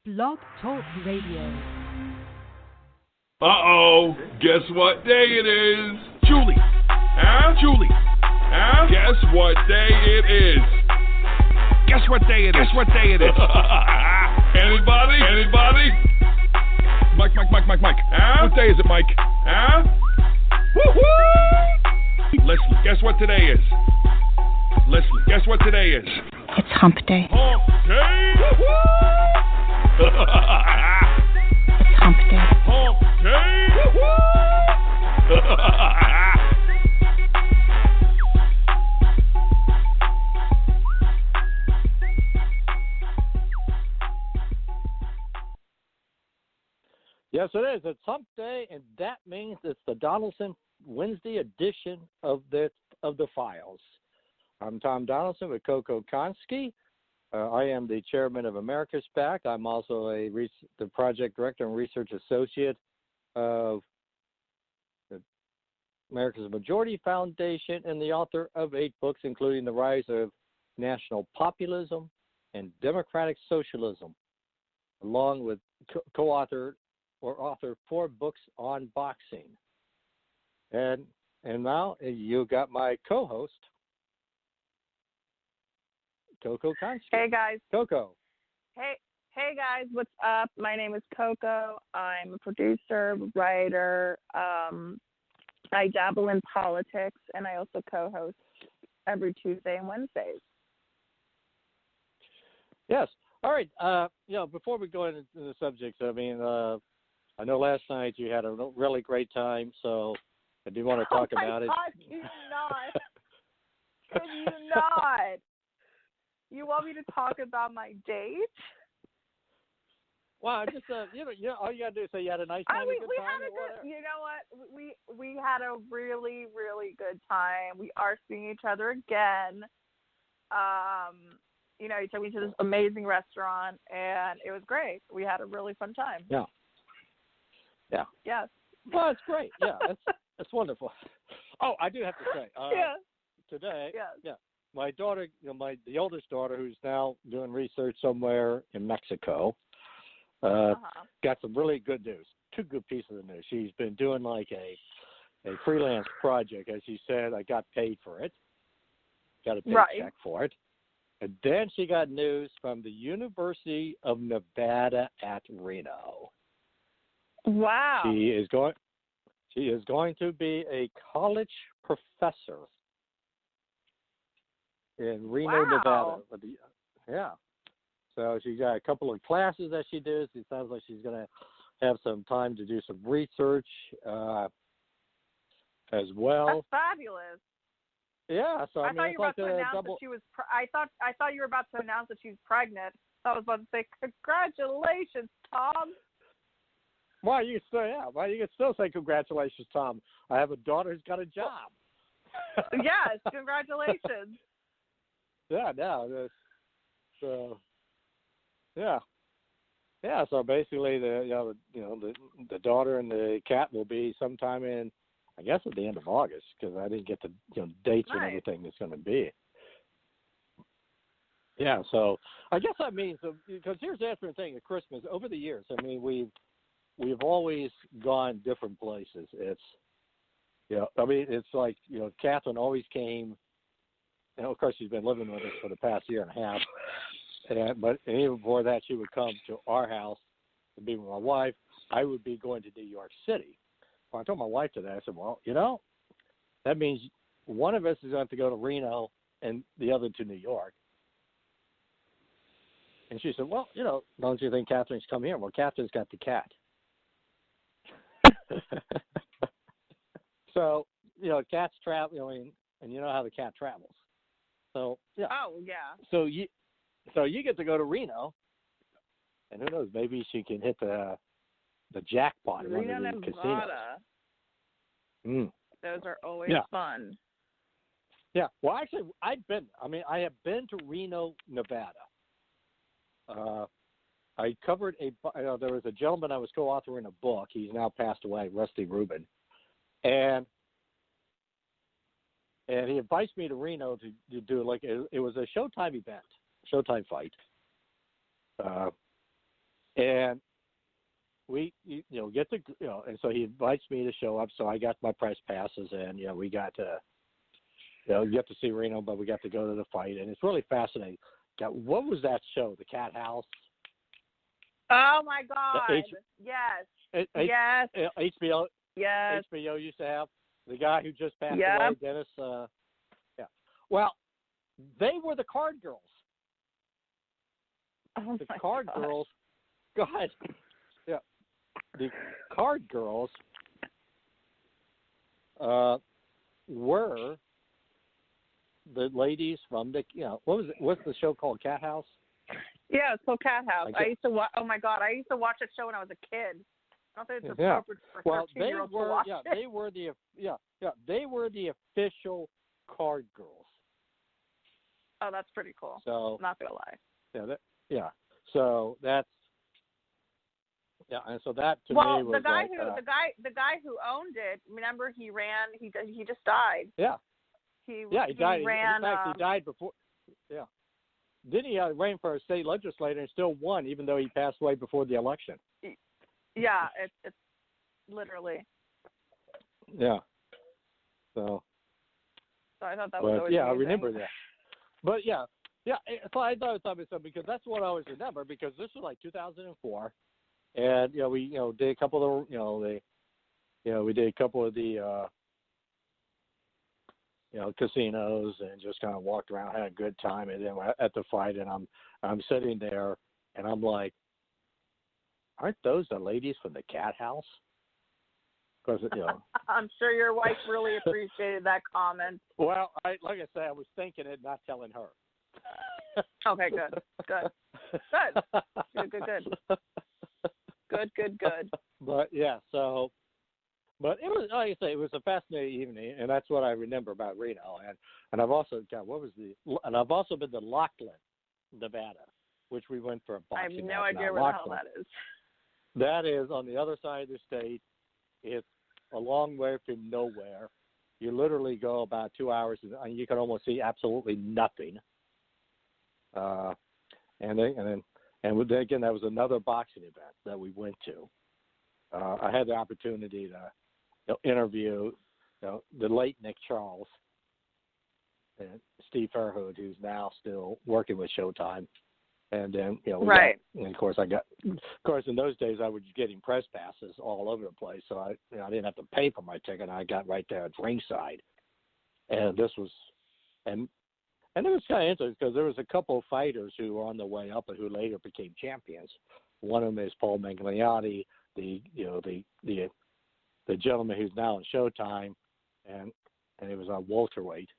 Blog Talk Radio. Uh-oh, guess what day it is? Julie. Huh? Julie. Huh? Guess what day it is? Guess what day it is? Guess what day it is? Anybody? Anybody? Mike. Huh? What day is it, Mike? Huh? Woo-hoo! Leslie, guess what today is? Leslie, guess what today is? It's hump day. Hump day! It's hump day. Hump day! Yes, it is. It's hump day, and that means it's the Donelson Wednesday edition of the files. I'm Tom Donelson with Coco Konski. I am the chairman of America's PAC. I'm also the project director and research associate of the America's Majority Foundation and the author of 8 books, including The Rise of National Populism and Democratic Socialism, along with co-author 4 books on boxing. And now you got my co-host, Coco Konski. Hey guys. Coco. Hey guys, what's up? My name is Coco. I'm a producer, writer. I dabble in politics, and I also co-host every Tuesday and Wednesdays. Yes. All right. Before we go into the subjects, I know last night you had a really great time, so I do want to talk about it. Oh my God, can you not? Can you not? You want me to talk about my date? Well, just all you gotta do is say you had a nice time. You know what? We had a really, really good time. We are seeing each other again. He took me to this amazing restaurant, and it was great. We had a really fun time. Yeah. Yes. Well, it's great. Yeah, that's wonderful. Oh, I do have to say, today, my daughter, the oldest daughter, who's now doing research somewhere in Mexico, got some really good news. 2 good pieces of news. She's been doing like a freelance project, as she said. I got paid for it. Got a paycheck for it. And then she got news from the University of Nevada at Reno. Wow. She is going to be a college professor in Reno, Nevada. Yeah. So she's got a couple of classes that she does. It sounds like she's going to have some time to do some research as well. That's fabulous. Yeah. So I thought you were about to announce that she was. I thought you were about to announce that she's pregnant. I was about to say, congratulations, Tom. Well, you can still say congratulations, Tom. I have a daughter who's got a job. Yes, congratulations. So basically, the daughter and the cat will be sometime in, I guess, at the end of August, because I didn't get the dates and everything that's going to be. Yeah, so I guess that means, because here's the interesting thing at Christmas. Over the years, we've always gone different places. It's like, Catherine always came. Of course, she's been living with us for the past year and a half. But even before that, she would come to our house to be with my wife. I would be going to New York City. Well, I told my wife today, I said, well, that means one of us is going to have to go to Reno and the other to New York. And she said, well, don't you think Catherine's come here? Well, Catherine's got the cat. So, cats travel, and you know how the cat travels. So, yeah. Oh, yeah. So you get to go to Reno, and who knows, maybe she can hit the jackpot in one of the casinos. Those are always fun. Yeah. Well, actually, I have been to Reno, Nevada. I covered there was a gentleman I was co-authoring a book. He's now passed away, Rusty Rubin. And he invites me to Reno to do it was a Showtime event, Showtime fight. And we, get to, and so he invites me to show up. So I got my press passes, and we got to, get to see Reno, but we got to go to the fight, and it's really fascinating. What was that show? The Cat House. Oh my God! Yes. Yes. HBO. Yes. HBO used to have the guy who just passed Yep. away, Dennis. Yeah. Well, they were the Card Girls. Oh The my Card God. Girls. God. Yeah. The Card Girls were the ladies from the, what's the show called? Cat House? Yeah, it's called Cat House. I I used to watch. Oh my God, I used to watch that show when I was a kid. I don't think it's Yeah. appropriate for 13-year-olds to watch it. they were the official Card Girls. Oh, that's pretty cool. So Not gonna lie. So that's and so that to Well, me was the guy like, the guy who owned it. Remember, he ran. He just died. Yeah. He died. ran. In fact, he died before. Yeah. Then he ran for a state legislator and still won, even though he passed away before the election. Yeah, it's literally. Yeah. So I thought that was always I amazing. remember that. But so I thought it was something because that's what I always remember because this was like 2004, and we did a couple of we did a couple of the casinos and just kind of walked around, had a good time, and then at the fight, and I'm sitting there, and I'm like, aren't those the ladies from the Cat House? Because I'm sure your wife really appreciated that comment. Well, like I said, I was thinking it, not telling her. Okay, good. Good. But but it was, like I say, it was a fascinating evening, and that's what I remember about Reno. And I've also I've also been to Lachlan, Nevada, which we went for a boxing I have no match. idea where the hell that is. That is on the other side of the state. It's a long way from nowhere. You literally go about 2 hours, and you can almost see absolutely nothing. And then again, that was another boxing event that we went to. I had the opportunity to interview the late Nick Charles and Steve Fairhood, who's now still working with Showtime. And then, right. And of course, in those days, I was getting press passes all over the place, so I didn't have to pay for my ticket. I got right there at ringside, and this was, and it was kind of interesting because there was a couple of fighters who were on their way up and who later became champions. One of them is Paul Mangliani, the gentleman who's now in Showtime, and it was on welterweight.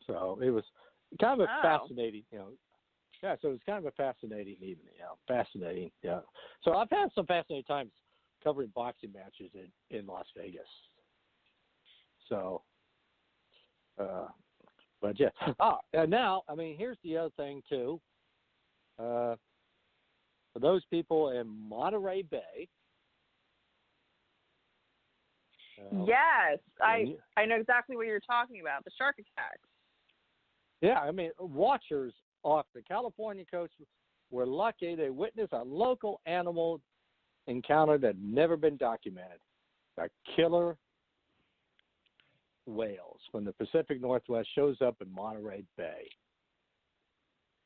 So it was kind of a fascinating, so it was kind of a fascinating evening, fascinating, So I've had some fascinating times covering boxing matches in Las Vegas. So, but yeah. And now, here's the other thing too. For those people in Monterey Bay. Yes, I know exactly what you're talking about. The shark attacks. Yeah, watchers off the California coast were lucky they witnessed a local animal encounter that had never been documented. A killer whales from the Pacific Northwest shows up in Monterey Bay.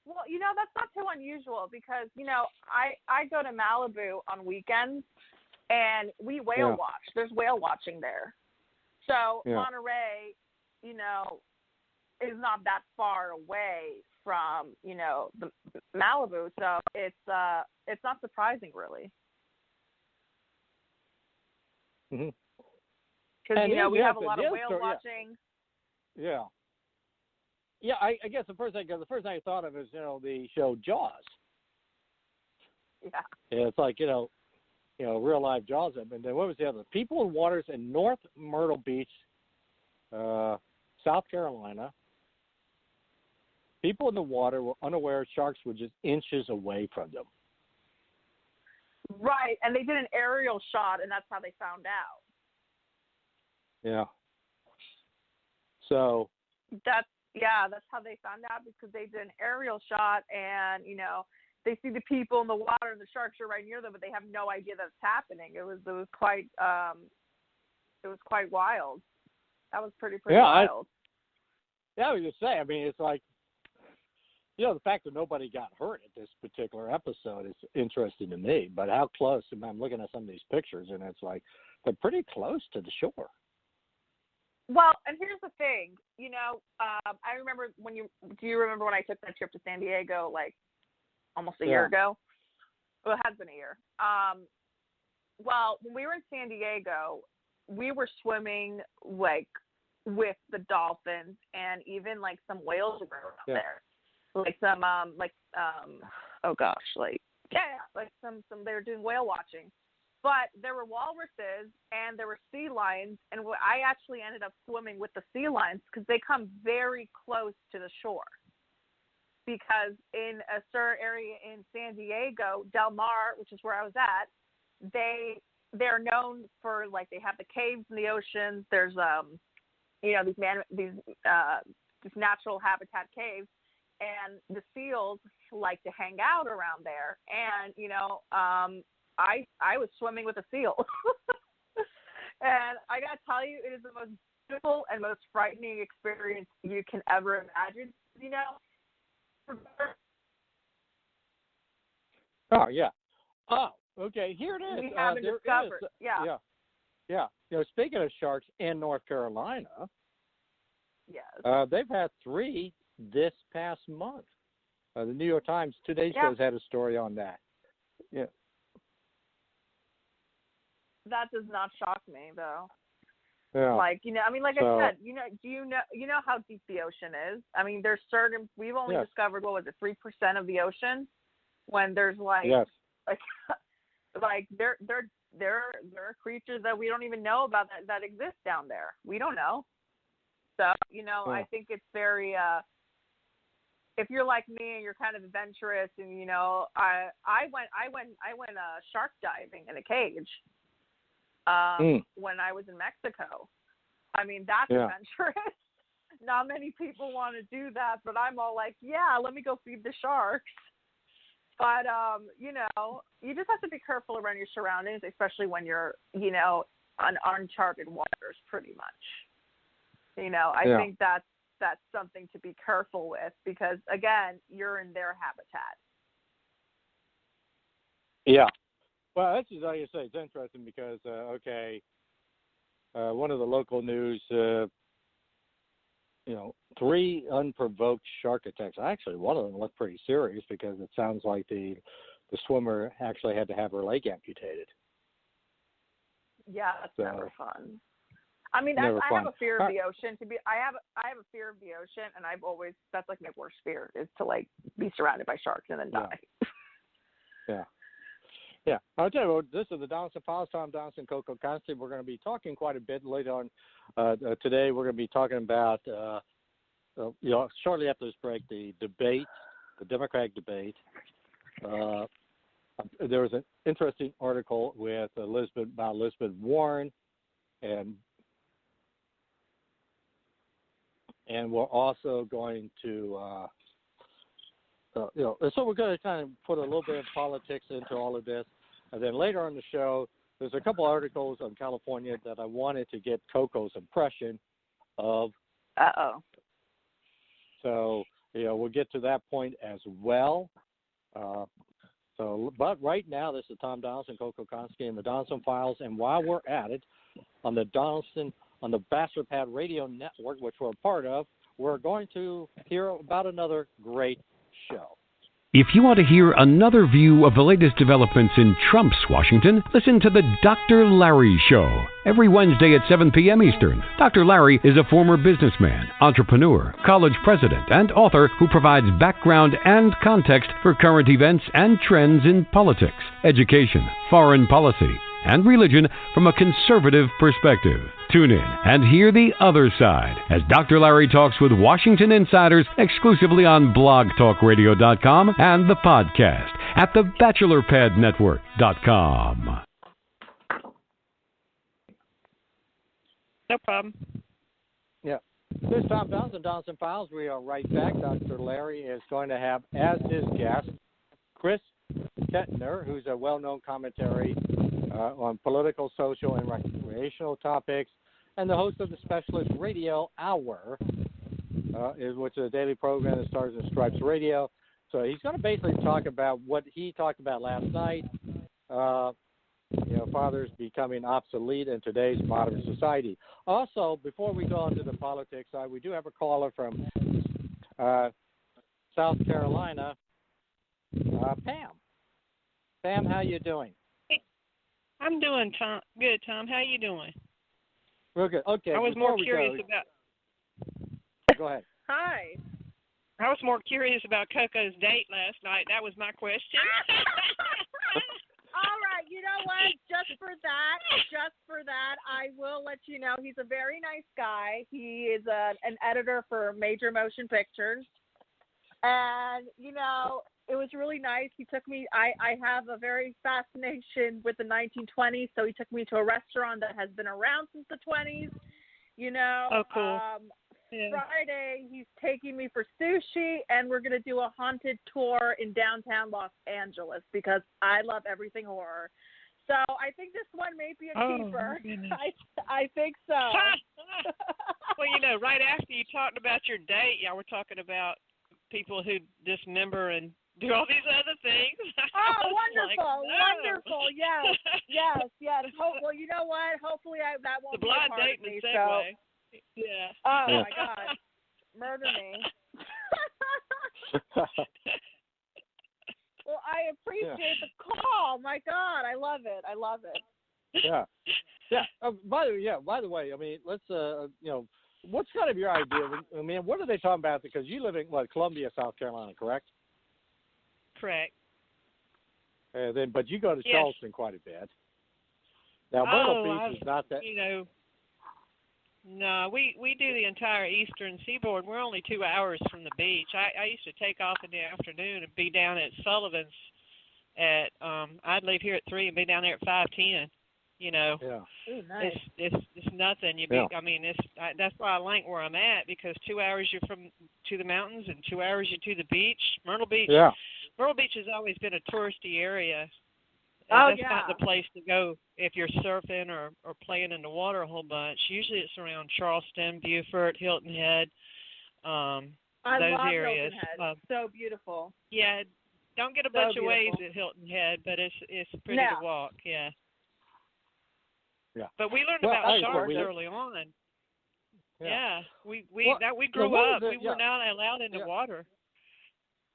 Well, that's not too unusual because, I go to Malibu on weekends and we whale watch. There's whale watching there. So Monterey, is not that far away from, the Malibu. So it's not surprising really. Mm-hmm. Because, we have a lot of whale watching. Yeah. Yeah, I guess the first thing I thought of is, the show Jaws. Yeah. Yeah, it's like, real life Jaws. And then what was the other? People in waters in North Myrtle Beach, South Carolina. People in the water were unaware sharks were just inches away from them. Right, and they did an aerial shot, and that's how they found out. Yeah. So. That's how they found out because they did an aerial shot, and they see the people in the water and the sharks are right near them, but they have no idea that it's happening. It was quite wild. That was pretty wild. I was just saying. I mean, it's like, you know, the fact that nobody got hurt at this particular episode is interesting to me. But how close? I'm looking at some of these pictures, and it's like they're pretty close to the shore. Well, and here's the thing. You know, I remember do you remember when I took that trip to San Diego, like almost a year ago? Well, it has been a year. Well, when we were in San Diego, we were swimming like with the dolphins and even like some whales were around there. Like some like some they were doing whale watching. But there were walruses and there were sea lions, and I actually ended up swimming with the sea lions because they come very close to the shore. Because in a certain area in San Diego, Del Mar, which is where I was at, they're known for, like, they have the caves in the oceans. There's these natural habitat caves, and the seals like to hang out around there. And I was swimming with a seal. And I got to tell you, it is the most beautiful and most frightening experience you can ever imagine, you know? Oh, yeah. Oh, okay, here it is. We haven't discovered. Yeah. You know, speaking of sharks in North Carolina, yes. They've had 3 this past month. The New York Times 2 days ago has had a story on that. Yeah. That does not shock me, though. Yeah. Like, you know, I mean, like I said, you know how deep the ocean is? I mean, there's certain, we've only discovered, 3% of the ocean, when there's like there are creatures that we don't even know about that exist down there. We don't know. So, you know, I think it's very, if you're like me and you're kind of adventurous, and, you know, I went shark diving in a cage. When I was in Mexico. I mean, that's adventurous. Not many people want to do that, but I'm all like, yeah, let me go feed the sharks. But, you know, you just have to be careful around your surroundings, especially when you're, you know, on uncharted waters pretty much. You know, I think that's something to be careful with because, again, you're in their habitat. Yeah. Well, that's just like you say. It's interesting because, one of the local news, 3 unprovoked shark attacks. Actually, one of them looked pretty serious because it sounds like the swimmer actually had to have her leg amputated. Yeah, that's never fun. I mean, I have a fear of the ocean. I have a fear of the ocean, and that's like my worst fear is to like be surrounded by sharks and then die. Yeah. Yeah, I'll tell you what, this is the Donelson Files. Tom Donelson, Coco Constantine. We're going to be talking quite a bit later on today. We're going to be talking about, shortly after this break, the debate, the Democratic debate. There was an interesting article with Elizabeth Warren, and we're also going to so we're going to kind of put a little bit of politics into all of this. And then later on the show, there's a couple articles on California that I wanted to get Coco's impression of. So, we'll get to that point as well. But right now, this is Tom Donelson, Coco Constantine, and the Donelson Files. And while we're at it, on the Bastard Pad Radio Network, which we're a part of, we're going to hear about another great show. If you want to hear another view of the latest developments in Trump's Washington, listen to the Dr. Larry Show. Every Wednesday at 7 p.m. Eastern. Dr. Larry is a former businessman, entrepreneur, college president, and author who provides background and context for current events and trends in politics, education, foreign policy, and religion from a conservative perspective. Tune in and hear the other side as Dr. Larry talks with Washington insiders exclusively on blogtalkradio.com and the podcast at thebachelorpadnetwork.com. No problem. Yeah. This is Tom Donelson, Donelson Files. We are right back. Dr. Larry is going to have as his guest Chris Kettner, who's a well-known commentary on political, social, and recreational topics, and the host of the Specialist Radio Hour, which is a daily program that stars in Stripes Radio. So he's going to basically talk about what he talked about last night, fathers becoming obsolete in today's modern society. Also, before we go into the politics side, we do have a caller from South Carolina, Pam. Pam, how you doing? I'm doing good, Tom. How you doing? Real good. Okay. I was more curious about. Go ahead. Hi. I was more curious about Coco's date last night. That was my question. All right. You know what? Just for that, I will let you know he's a very nice guy. He is an editor for Major Motion Pictures. And, it was really nice. He took me, I have a very fascination with the 1920s, so he took me to a restaurant that has been around since the 20s. Oh, cool. Friday, he's taking me for sushi, and we're going to do a haunted tour in downtown Los Angeles because I love everything horror. So I think this one may be a keeper. I think so. Well, right after you talked about your date, y'all were talking about people who dismember and do all these other things. Oh, wonderful, like, no. wonderful. Yes. Well, you know what? Hopefully that won't the be a blind part date of me. and the segue. So. Yeah. Oh, my God. Murder me. Well, I appreciate the call. My God, I love it. Yeah. By the way, I mean, let's what's kind of your idea? I mean, what are they talking about? Because you live in Columbia, South Carolina, correct? Correct. But you go to Charleston quite a bit. Now, Myrtle Beach is not that. No, we do the entire eastern seaboard. We're only 2 hours from the beach. I used to take off in the afternoon and be down at Sullivan's at I'd leave here at 3 and be down there at 5:10. Yeah. Ooh, nice. It's nothing. I mean, that's why I like where I'm at because 2 hours you're to the mountains and 2 hours you're to the beach. Myrtle Beach. Yeah. Myrtle Beach has always been a touristy area. That's not the place to go if you're surfing or playing in the water a whole bunch. Usually it's around Charleston, Beaufort, Hilton Head, I those love areas. Hilton Head. So beautiful. Yeah, don't get a bunch of waves at Hilton Head, but it's pretty to walk. Yeah. Yeah. But we learned about sharks early on. Yeah. We grew up. We were not allowed in the water.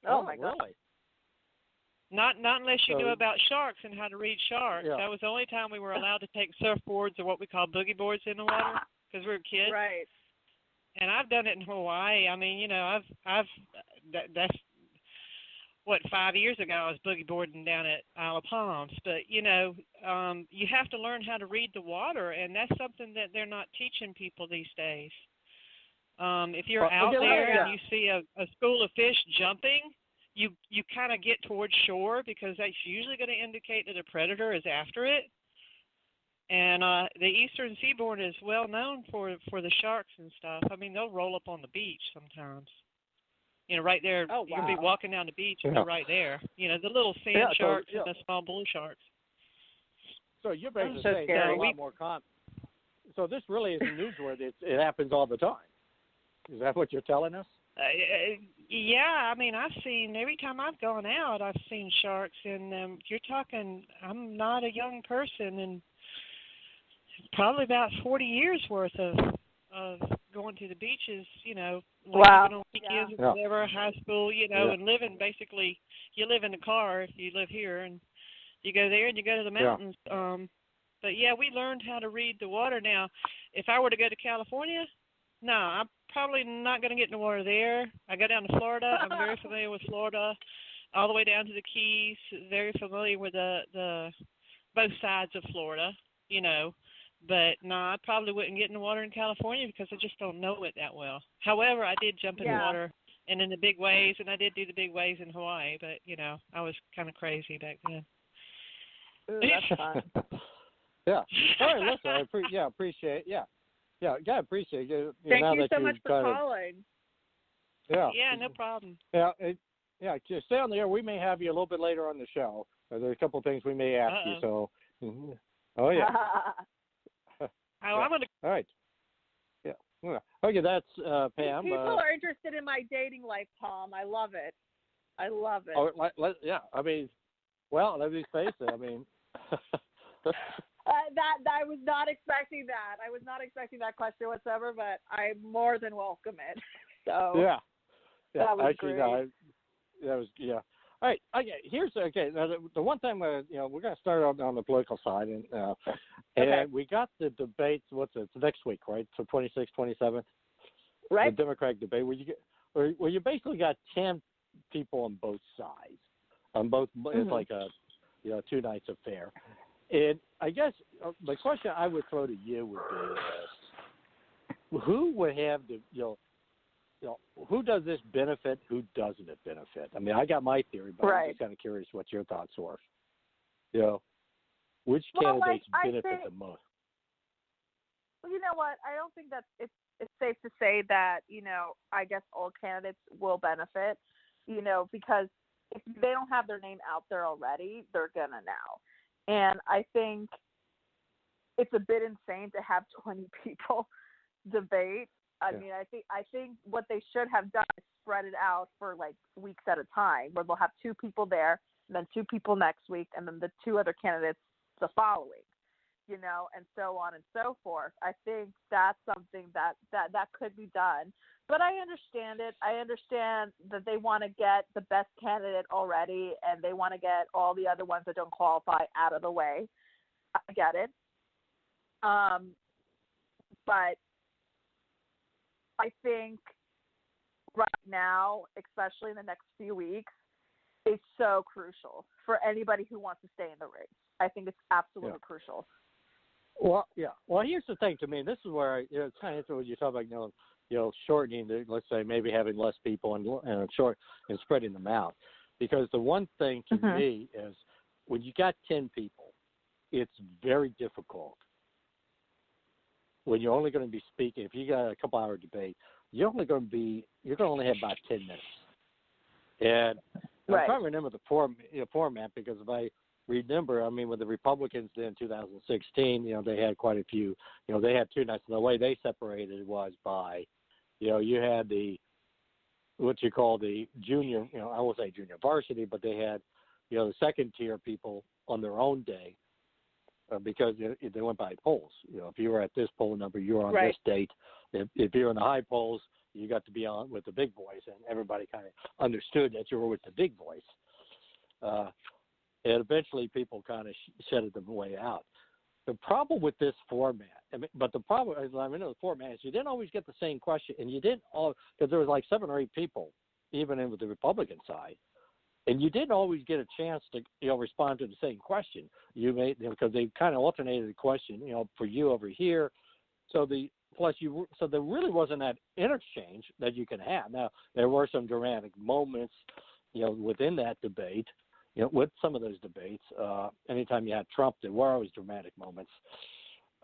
Oh my God. Really? Not unless you knew about sharks and how to read sharks. Yeah. That was the only time we were allowed to take surfboards or what we call boogie boards in the water because we were kids. Right. And I've done it in Hawaii. I mean, that's what 5 years ago I was boogie boarding down at Isle of Palms. But you have to learn how to read the water, and that's something that they're not teaching people these days. If you're out there and you see a school of fish jumping, you kind of get towards shore because that's usually going to indicate that a predator is after it. And the eastern seaboard is well known for the sharks and stuff. I mean, they'll roll up on the beach sometimes. Right there. Oh, wow. You'll be walking down the beach and they're right there. The little sand sharks and the small blue sharks. So you're basically saying there's a lot more So this really isn't newsworthy. It happens all the time. Is that what you're telling us? Yeah, I mean, every time I've gone out, I've seen sharks, and you're talking, I'm not a young person, and probably about 40 years worth of going to the beaches, wow. on weekends or whatever, high school, and living basically, you live in a car if you live here, and you go there and you go to the mountains. But yeah, we learned how to read the water. Now, if I were to go to California, no, I'm probably not going to get in the water there. I go down to Florida. I'm very familiar with Florida, all the way down to the Keys. Very familiar with the both sides of Florida, But no, I probably wouldn't get in the water in California because I just don't know it that well. However, I did jump in the water and in the big waves, and I did do the big waves in Hawaii. But I was kind of crazy back then. Ooh, that's fun. Yeah. All right. Listen, I appreciate. Yeah. Yeah, I appreciate it. Thank you so much for calling. Yeah. Yeah, no problem. Yeah, just stay on the air. We may have you a little bit later on the show. There's a couple of things we may ask you. So, oh yeah. I'm gonna. All right. Yeah. Okay, that's Pam. People are interested in my dating life, Tom. I love it. Oh, yeah. I mean, well, let me face it. I mean, that I was not expecting that. I was not expecting that question whatsoever, but I more than welcome it. So yeah. That was actually, great. That was All right. Okay. Now the one thing we're going to start on the political side, and we got the debates. It's next week, right? So 26th, 27th. Right. The Democratic debate where you basically got 10 people on both sides. On both, it's like a 2-night affair. And I guess the question I would throw to you would be who would have who does this benefit? Who doesn't it benefit? I mean, I got my theory, but I'm just kind of curious what your thoughts were. Which candidates benefit the most? Well, you know what? I don't think that it's safe to say that I guess all candidates will benefit. Because if they don't have their name out there already, they're gonna now. And I think it's a bit insane to have 20 people debate. I mean, I think what they should have done is spread it out for like weeks at a time, where they'll have 2 people there, and then 2 people next week, and then the 2 other candidates the following, and so on and so forth. I think that's something that could be done. But I understand it. I understand that they want to get the best candidate already, and they want to get all the other ones that don't qualify out of the way. I get it. But I think right now, especially in the next few weeks, it's so crucial for anybody who wants to stay in the race. I think it's absolutely crucial. Well, yeah. Well, here's the thing to me. This is where it's kind of interesting when you talk about shortening, let's say maybe having less people and spreading them out. Because the one thing to me is when you got 10 people, it's very difficult. When you're only going to be speaking, if you got a couple-hour debate, you're only going to have about 10 minutes. And I'm trying to remember the format because if I remember, I mean, when the Republicans did in 2016, they had quite a few, they had 2 nights. And the way they separated was by, you had what you call the junior, I won't say junior varsity, but they had, the second tier people on their own day because they went by polls. If you were at this poll number, you were on this date. If you're in the high polls, you got to be on with the big boys, and everybody kind of understood that you were with the big boys. And eventually people kind of shedded them way out. The problem with this format, the format is you didn't always get the same question, and you didn't because there was like 7 or 8 people, even in with the Republican side, and you didn't always get a chance to respond to the same question. You made because they kind of alternated the question, for you over here. So there really wasn't that interchange that you can have. Now there were some dramatic moments, within that debate. With some of those debates, anytime you had Trump, there were always dramatic moments.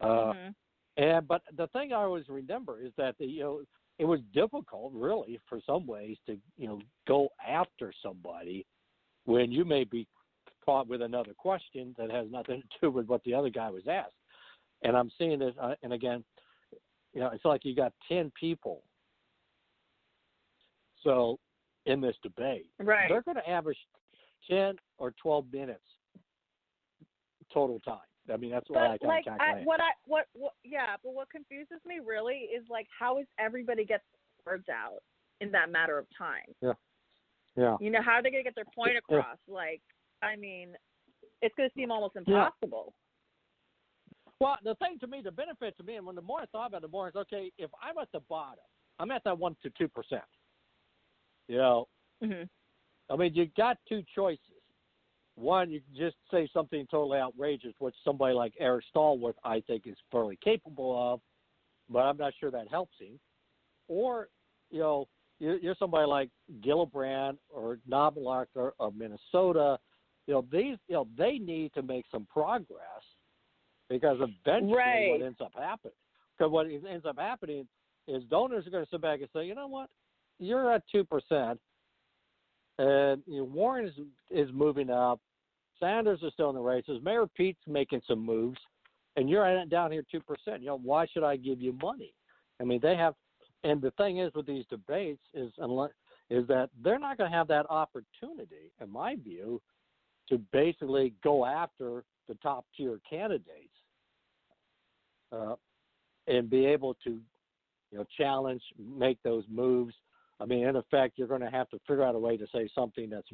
But the thing I always remember is that it was difficult, really, for some ways to go after somebody when you may be caught with another question that has nothing to do with what the other guy was asked. And I'm seeing this, and again, it's like you got 10 people. So in this debate, they're going to average 10 or 12 minutes total time. I mean, that's what I kind of calculate. But what confuses me really is how is everybody gets words out in that matter of time? Yeah. How are they going to get their point across? I mean, it's going to seem almost impossible. Well, the thing to me, the benefit to me, and the more I thought about it, the more it's okay. If I'm at the bottom, I'm at that 1 to 2%. I mean, you got 2 choices. One, you can just say something totally outrageous, which somebody like Eric Stallworth, I think, is fairly capable of, but I'm not sure that helps him. Or, you're somebody like Gillibrand or Knobloch of Minnesota. They need to make some progress because eventually what ends up happening. Because what ends up happening is donors are going to sit back and say, you know what, you're at 2%. And Warren is moving up. Sanders is still in the races. Mayor Pete's making some moves, and you're down here 2%. Why should I give you money? I mean, they have, and the thing is with these debates is that they're not going to have that opportunity, in my view, to basically go after the top tier candidates and be able to, challenge, make those moves. I mean, in effect, you're going to have to figure out a way to say something that's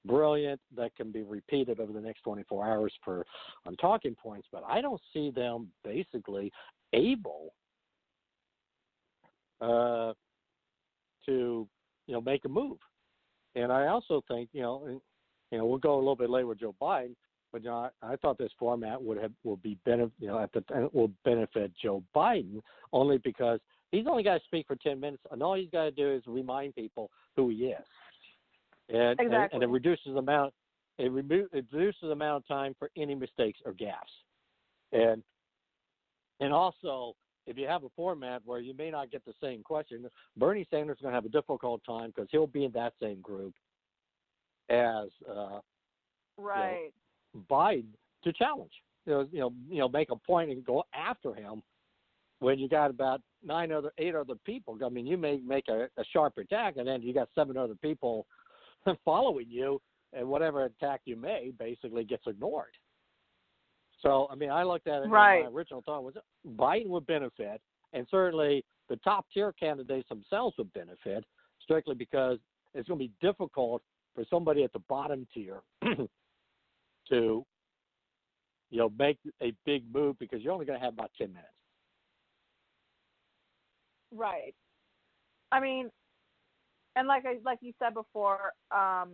brilliant that can be repeated over the next 24 hours on talking points. But I don't see them basically able to, make a move. And I also think, we'll go a little bit later with Joe Biden, but I thought this format will benefit Joe Biden only because he's only got to speak for 10 minutes, and all he's got to do is remind people who he is. And, exactly. And it reduces the amount of time for any mistakes or gaffes. And also, if you have a format where you may not get the same question, Bernie Sanders is going to have a difficult time because he'll be in that same group as right. Biden to challenge. Make a point and go after him when you got about 8 other people. I mean, you may make a sharp attack, and then you got 7 other people following you, and whatever attack you made basically gets ignored. So, I mean, I looked at it, right. and my original thought was Biden would benefit, and certainly the top-tier candidates themselves would benefit, strictly because it's going to be difficult for somebody at the bottom tier to, make a big move because you're only going to have about 10 minutes. Right. I mean, and like you said before, I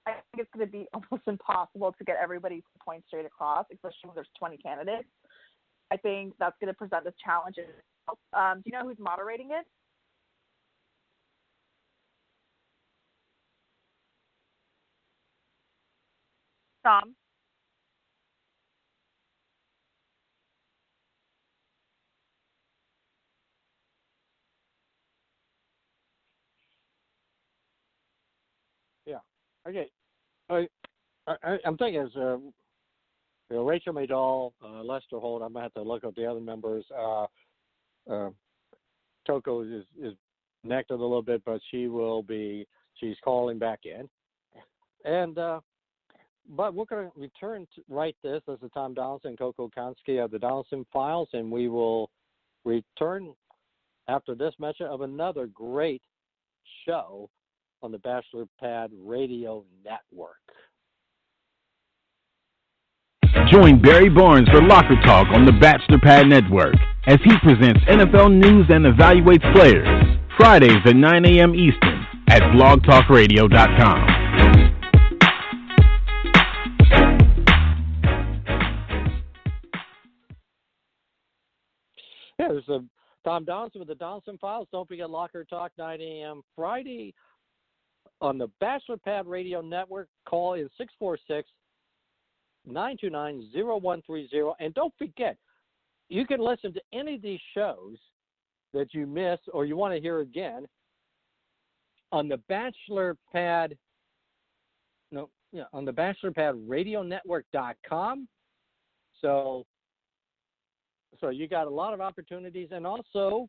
think it's going to be almost impossible to get everybody's points straight across, especially when there's 20 candidates. I think that's going to present this challenge. Do you know who's moderating it? Tom? Yeah. Okay. I'm thinking is Rachel Madall, Lester Holt. I'm gonna have to look up the other members. Coco is connected a little bit, but she's calling back in, and but we're going to return to write this. This is Tom Donelson and Coco Konski of the Donelson Files, and we will return after this mention of another great show on the Bachelor Pad Radio Network. Join Barry Barnes for Locker Talk on the Bachelor Pad Network as he presents NFL news and evaluates players. Fridays at 9 a.m. Eastern at blogtalkradio.com. Yeah, there's Tom Donelson with the Donelson Files. Don't forget Locker Talk, 9 a.m. Friday on the Bachelor Pad Radio Network. Call in 646-929-0130. And don't forget, you can listen to any of these shows that you miss or you want to hear again on the Bachelor Pad, on the Bachelor Pad Radio Network.com. So you got a lot of opportunities, and also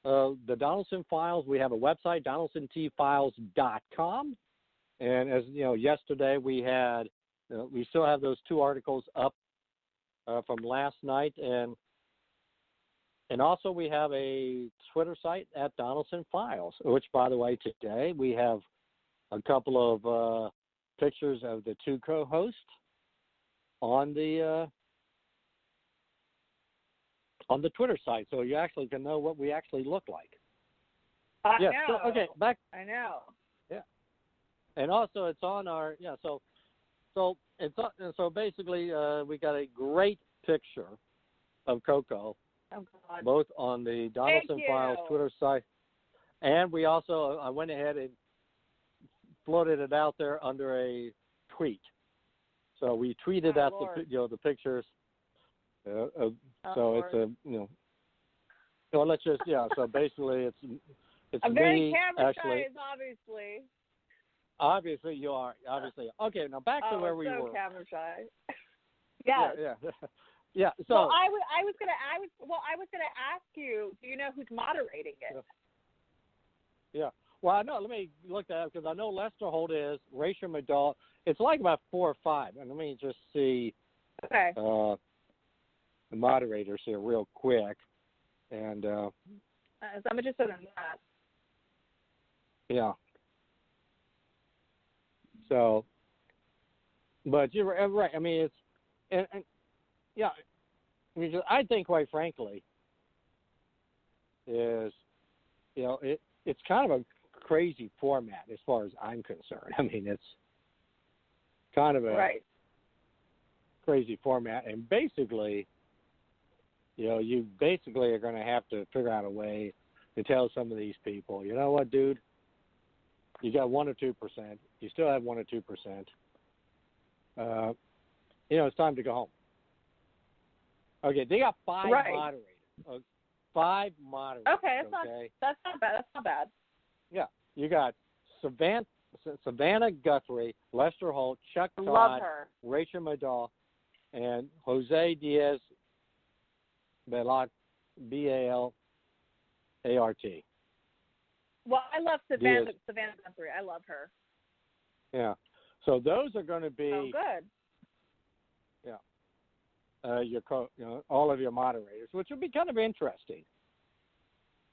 the Donelson Files. We have a website, DonelsonTFiles.com, and as you know, yesterday we had, we still have those 2 articles up from last night, and also we have a Twitter site at Donelson Files, which, by the way, today we have a couple of pictures of the 2 co-hosts on the Twitter site, so you actually can know what we actually look like. I know. So, okay, back. I know. Yeah, and also it's on our So it's so basically we got a great picture of Coco, both on the Donelson Files Twitter site, and we also I went ahead and floated it out there under a tweet. So we tweeted out the pictures. So it's so let's just so basically it's I'm very me camera actually. shy, obviously. Obviously, you are. Obviously. Okay, now back to where we were. Camera shy. Yes. Yeah. So well, I was gonna ask you. Do you know who's moderating it? Yeah. Well, no. Let me look that up because I know Lester Holt is Rachel McDowell. It's like about 4 or 5. And let me just see. Okay. The moderators here real quick, and so I'm interested in that. Yeah. So, but you're right. I mean, it's and yeah. I mean, I think, quite frankly, is it's kind of a crazy format as far as I'm concerned. I mean, it's kind of a crazy format, and basically, you basically are going to have to figure out a way to tell some of these people, you know what, dude, you got 1 or 2%. You still have 1 or 2%. It's time to go home. Okay, they got 5 moderators. 5 moderators. Okay, that's not bad. That's not bad. Yeah, you got Savannah Guthrie, Lester Holt, Chuck Todd, love her. Rachel McDowell, and Jose Diaz Balart, Balart. Well, I love Savannah Guthrie. I love her. Yeah. So those are going to be. Oh, good. Yeah. All of your moderators, which will be kind of interesting.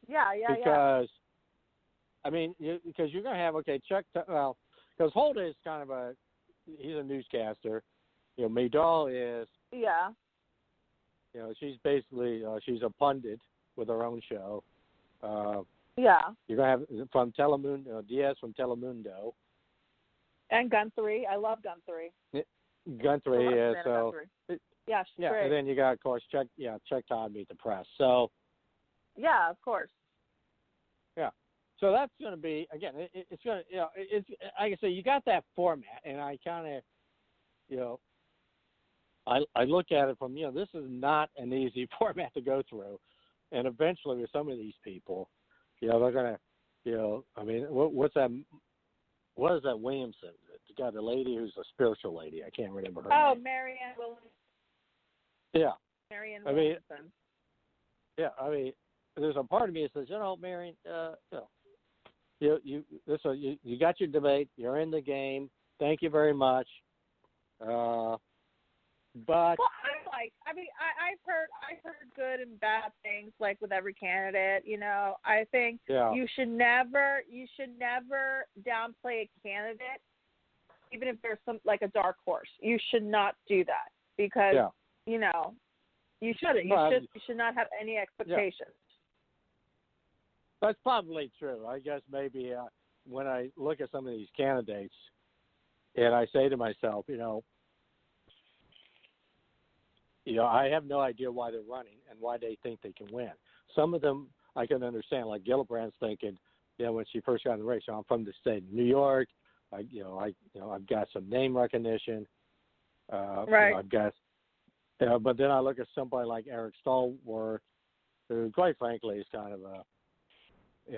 Yeah. Because, I mean, because you're going to have Chuck. Well, because Holt is kind of he's a newscaster. McDowell is. Yeah. She's basically she's a pundit with her own show. Yeah. You're gonna have from Telemundo, Diaz from Telemundo. And Guthrie, I love Guthrie. Guthrie, yeah. So. Guthrie. Yeah, she's great. And then you got, of course, Chuck Todd Meet the Press. So. Yeah, of course. Yeah. So that's going to be it's going to it's like I say, you got that format, and I kind of I look at it from this is not an easy format to go through, and eventually with some of these people, they're going to I mean what's that? What is that Williamson? The guy, the lady who's a spiritual lady. I can't remember her name. Marianne Williamson. Yeah. Marianne Williamson. I mean, there's a part of me that says, Marianne, you got your debate. You're in the game. Thank you very much. But I've heard good and bad things like with every candidate. I think you should never downplay a candidate, even if there's some like a dark horse. You should not do that because you shouldn't. You should not have any expectations. That's probably true. I guess maybe when I look at some of these candidates, and I say to myself, I have no idea why they're running and why they think they can win. Some of them I can understand, like Gillibrand's thinking, when she first got in the race, I'm from the state of New York. I've got some name recognition. Right. I've got, but then I look at somebody like Eric Stallworth, who, quite frankly, is kind of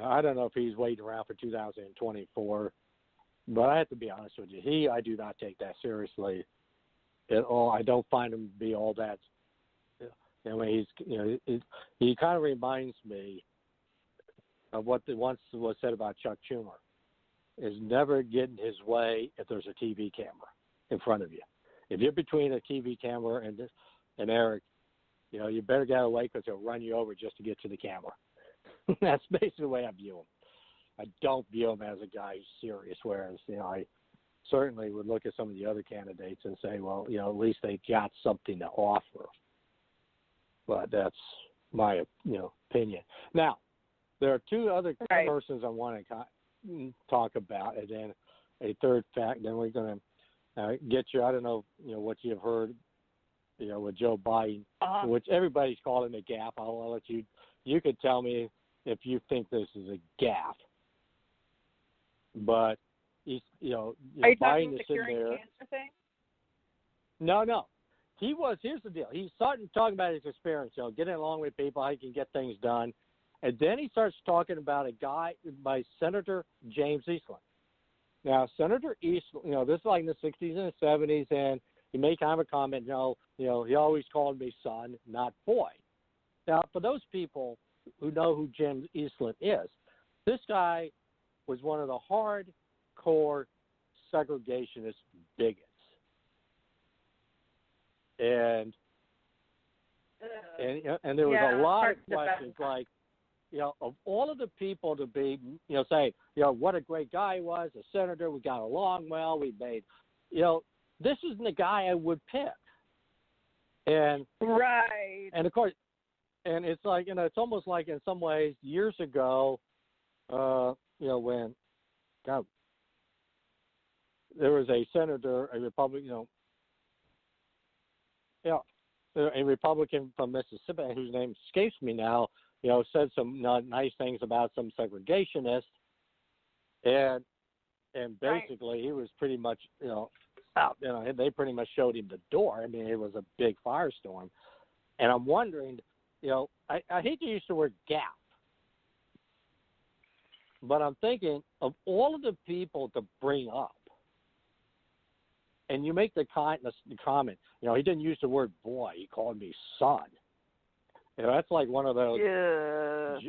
I don't know if he's waiting around for 2024, but I have to be honest with you. I do not take that seriously at all. I don't find him to be all that. He kind of reminds me of what once was said about Chuck Schumer, is never getting his way if there's a TV camera in front of you. If you're between a TV camera and Eric, you better get away because he'll run you over just to get to the camera. That's basically the way I view him. I don't view him as a guy who's serious, whereas, I certainly would look at some of the other candidates and say, well, at least they got something to offer. But that's my, opinion. Now, there are 2 other persons I want to talk about, and then a third fact. Then we're going to get you. I don't know, what you've heard, with Joe Biden, which everybody's calling a gaffe. I'll let you. You could tell me if you think this is a gaffe. But he's, Are you Biden talking is the sitting curing there. cancer thing? No. Here's the deal. He's starting talking about his experience, getting along with people, how he can get things done. And then he starts talking about a guy by Senator James Eastland. Now, Senator East, this is like in the 60s and the 70s, and he made kind of a comment, he always called me son, not boy. Now, for those people who know who Jim Eastland is, this guy was one of the hardcore segregationist bigots. And there was a lot of questions like, of all of the people to be, saying, what a great guy he was, a senator, we got along well, we made, this isn't the guy I would pick. And right. And of course, and it's like, it's almost like in some ways years ago, when there was a senator, a Republican, a Republican from Mississippi whose name escapes me now, said some nice things about some segregationists, and basically he was pretty much, out. They pretty much showed him the door. I mean, it was a big firestorm, and I'm wondering, I hate to use the word gap, but I'm thinking of all of the people to bring up, and you make the comment, he didn't use the word boy, he called me son. That's like one of those. Yeah.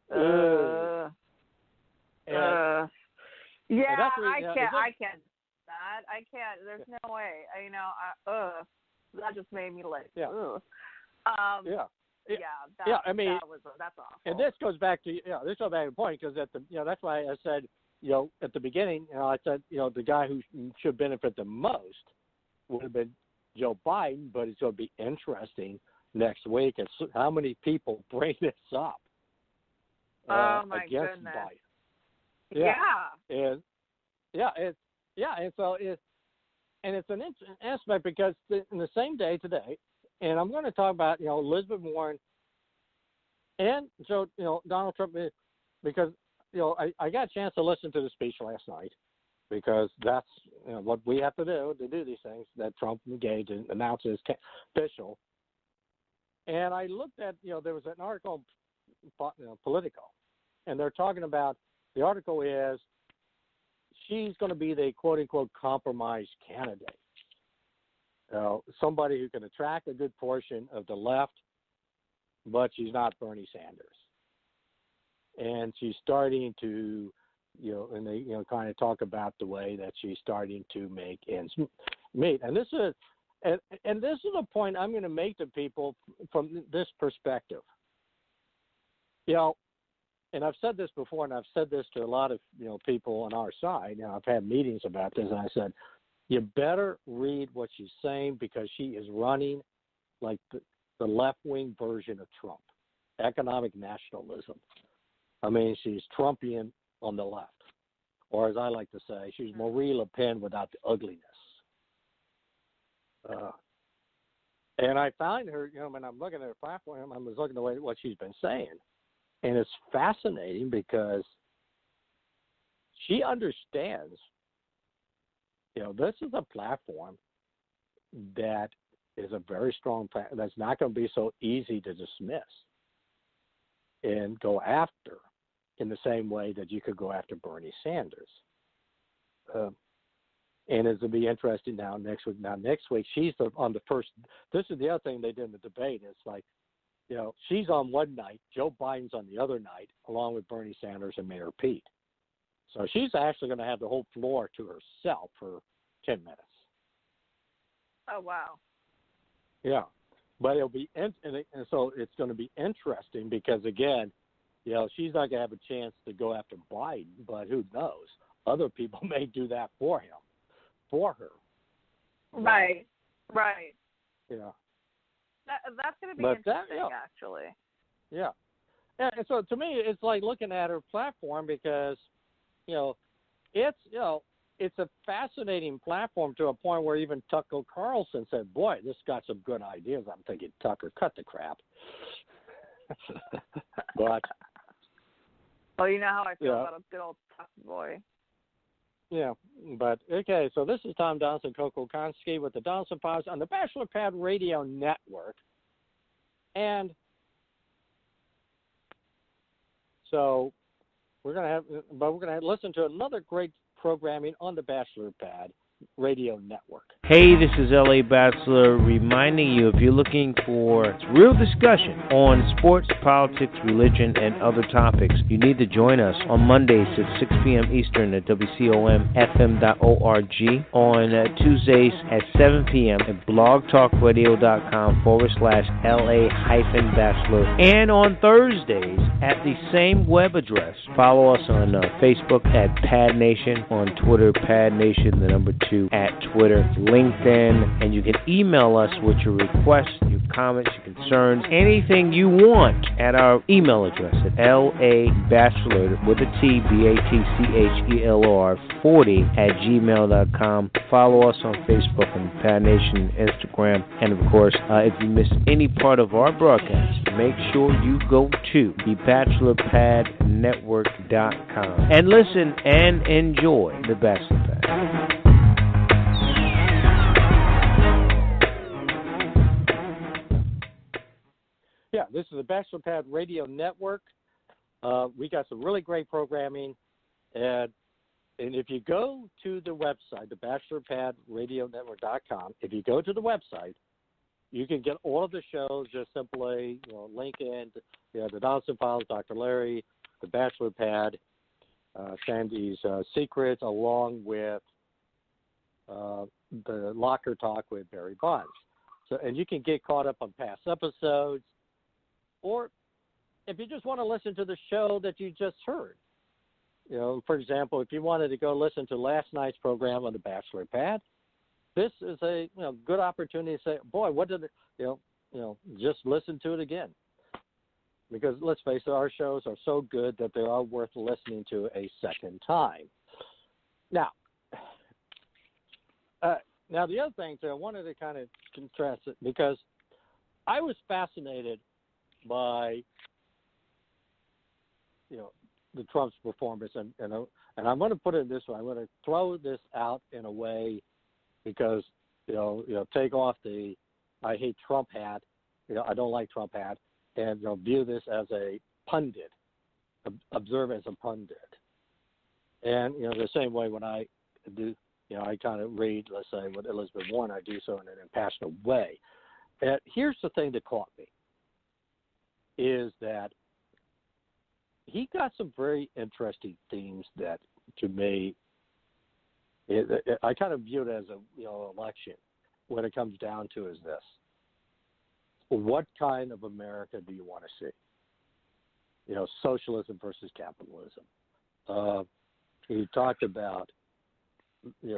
I can't. I can't. There's no way. That just made me like. Yeah. That's awful. And this goes back to the point, because that's why I said at the beginning, I said the guy who should benefit the most would have been Joe Biden, but it's going to be interesting next week is how many people bring this up against goodness. Biden. And so it's an interesting aspect, because in the same day today, and I'm going to talk about Elizabeth Warren and Donald Trump, because I got a chance to listen to the speech last night, because that's what we have to do these things that Trump engaged and announced as official. And I looked at, there was an article, Politico, and they're talking about, the article is, she's going to be the quote-unquote compromise candidate. Somebody who can attract a good portion of the left, but she's not Bernie Sanders. And she's starting to, and they, kind of talk about the way that she's starting to make ends meet. And this is, and this is a point I'm going to make to people from this perspective. And I've said this before, and I've said this to a lot of people on our side. I've had meetings about this, and I said, you better read what she's saying, because she is running like the left-wing version of Trump, economic nationalism. I mean, she's Trumpian on the left, or as I like to say, she's Marie Le Pen without the ugliness. And I find her, when I'm looking at her platform, I was looking at what she's been saying, and it's fascinating because she understands, this is a platform that is a very strong platform that's not going to be so easy to dismiss and go after in the same way that you could go after Bernie Sanders. And it'll be interesting next week, she's on the first. This is the other thing they did in the debate. It's like, she's on one night, Joe Biden's on the other night, along with Bernie Sanders and Mayor Pete. So she's actually going to have the whole floor to herself for 10 minutes. Oh, wow. Yeah. But it'll be, and so it's going to be interesting because, again, she's not going to have a chance to go after Biden, but who knows? Other people may do that for her. Right. Yeah. That's going to be interesting, actually. Yeah. And so to me, it's like looking at her platform because, it's a fascinating platform to a point where even Tucker Carlson said, boy, this got some good ideas. I'm thinking, Tucker, cut the crap. But. Well, you know how I feel about a good old Tucker boy. Yeah, but okay, so this is Tom Donelson, Coco Konski with the Donelson Files on the Bachelor Pad Radio Network. And so we're going to listen to another great programming on the Bachelor Pad Radio Network. Hey, this is L.A. Bachelor reminding you, if you're looking for real discussion on sports, politics, religion, and other topics, you need to join us on Mondays at 6 p.m. Eastern at WCOMFM.org, on Tuesdays at 7 p.m. at blogtalkradio.com/LA-Bachelor, and on Thursdays at the same web address. Follow us on Facebook at Pad Nation, on Twitter, Pad Nation, the number 2 at Twitter, LinkedIn, and you can email us with your requests, your comments, your concerns, anything you want at our email address at LABachelor with a T, BATCHELOR 40 at gmail.com. Follow us on Facebook and Pad Nation Instagram, and of course, if you miss any part of our broadcast, make sure you go to thebachelorpadnetwork.com and listen and enjoy the Bachelor Pad. Yeah, this is the Bachelor Pad Radio Network. We got some really great programming, and if you go to the website, thebachelorpadradionetwork.com, if you go to the website, you can get all of the shows. Just simply, link in, the Donelson Files, Dr. Larry, the Bachelor Pad, Sandy's Secrets, along with the Locker Talk with Barry Bonds. So, and you can get caught up on past episodes, or if you just want to listen to the show that you just heard. For example, if you wanted to go listen to last night's program on the Bachelor Pad, this is a good opportunity to say, boy, what did it, just listen to it again. Because let's face it, our shows are so good that they are worth listening to a second time. Now, the other thing, too, I wanted to kind of contrast it because I was fascinated by, the Trump's performance, and I'm going to put it this way. I'm going to throw this out in a way because, take off the I hate Trump hat, I don't like Trump hat, and view this as a pundit, observe as a pundit. And, the same way when I do, I kind of read, let's say, with Elizabeth Warren, I do so in an impassioned way. And here's the thing that caught me, is that he got some very interesting themes that, to me, I kind of view it as a election. When it comes down to is this: what kind of America do you want to see? Socialism versus capitalism. He talked about, he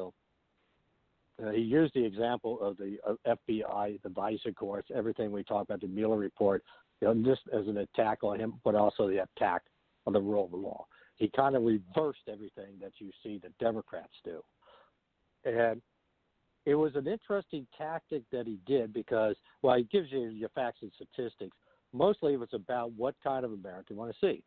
used the example of the FBI, the Vice Accords, everything we talked about, the Mueller report, just as an attack on him, but also the attack on the rule of law. He kind of reversed everything that you see the Democrats do. And it was an interesting tactic that he did because, he gives you your facts and statistics. Mostly it was about what kind of America you want to see.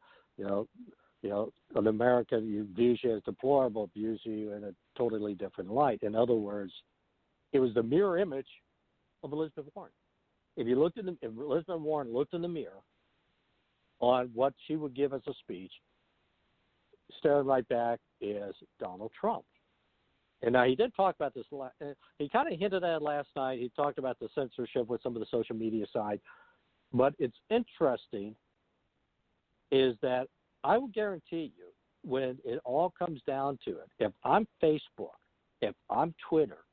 An America who views you as deplorable, views you in a totally different light. In other words, it was the mirror image of Elizabeth Warren. If Elizabeth Warren looked in the mirror on what she would give as a speech, staring right back is Donald Trump. And now he did talk about this. He kind of hinted at it last night. He talked about the censorship with some of the social media side. But it's interesting is that I will guarantee you, when it all comes down to it, if I'm Facebook, if I'm Twitter,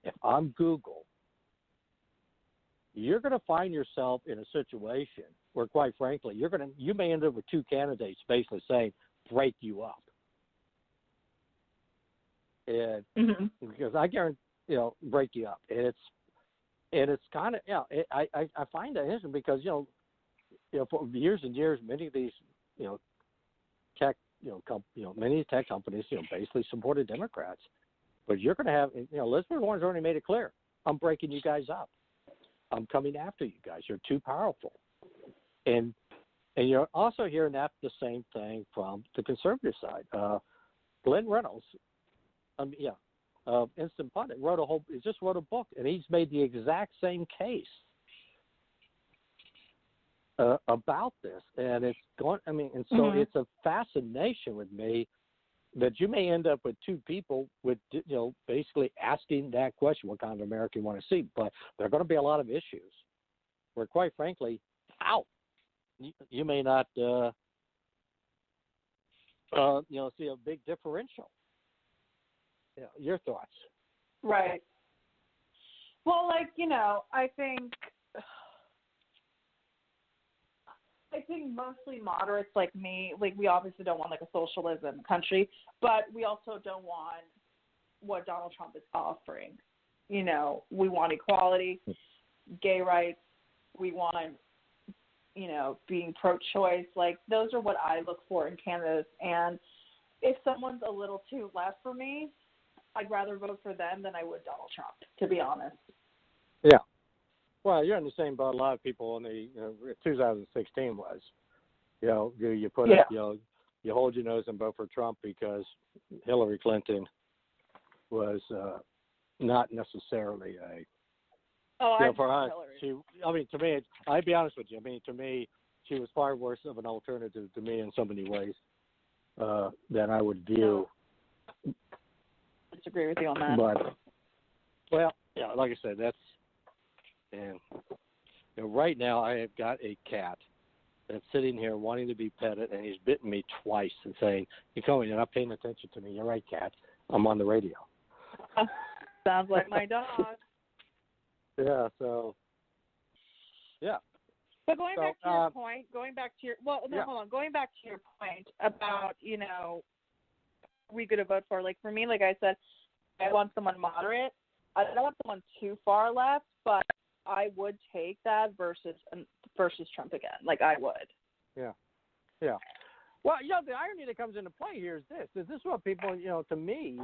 if I'm Google, you're going to find yourself in a situation where, quite frankly, you may end up with two candidates basically saying, break you up. And because I guarantee, break you up. And it's kind of, I find that interesting because, for years and years, many of these, tech, many tech companies, basically supported Democrats. But you're going to have, Elizabeth Warren's already made it clear, I'm breaking you guys up. I'm coming after you guys. You're too powerful. And you're also hearing that the same thing from the conservative side. Glenn Reynolds, Instant Pundit, just wrote a book, and he's made the exact same case about this. And it's going, so it's a fascination with me that you may end up with two people with, basically asking that question, what kind of America you want to see. But there are going to be a lot of issues where, quite frankly, you may not, see a big differential. Your thoughts? Right. Well, I think mostly moderates like me, we obviously don't want a socialism country, but we also don't want what Donald Trump is offering. We want equality, gay rights, we want, being pro-choice. Those are what I look for in candidates. And if someone's a little too left for me, I'd rather vote for them than I would Donald Trump, to be honest. Yeah. Well, you're in the same boat a lot of people in the 2016 was. You put up, you hold your nose and vote for Trump because Hillary Clinton was not necessarily a. Oh, I for us, Hillary. To me, I'd be honest with you. To me, she was far worse of an alternative to me in so many ways than I would view. I disagree with you on that. But, like I said, that's. And right now I have got a cat that's sitting here wanting to be petted, and he's bitten me twice and saying, "You're not paying attention to me. You're right, cat. I'm on the radio." Sounds like my dog. Yeah, so, yeah. But going back to your point, going back to your point about, we could have voted for, for me, like I said, I want someone moderate. I don't want someone too far left, but I would take that versus Trump again. I would. Yeah. Yeah. Well, the irony that comes into play here is this. Is this what people, to me,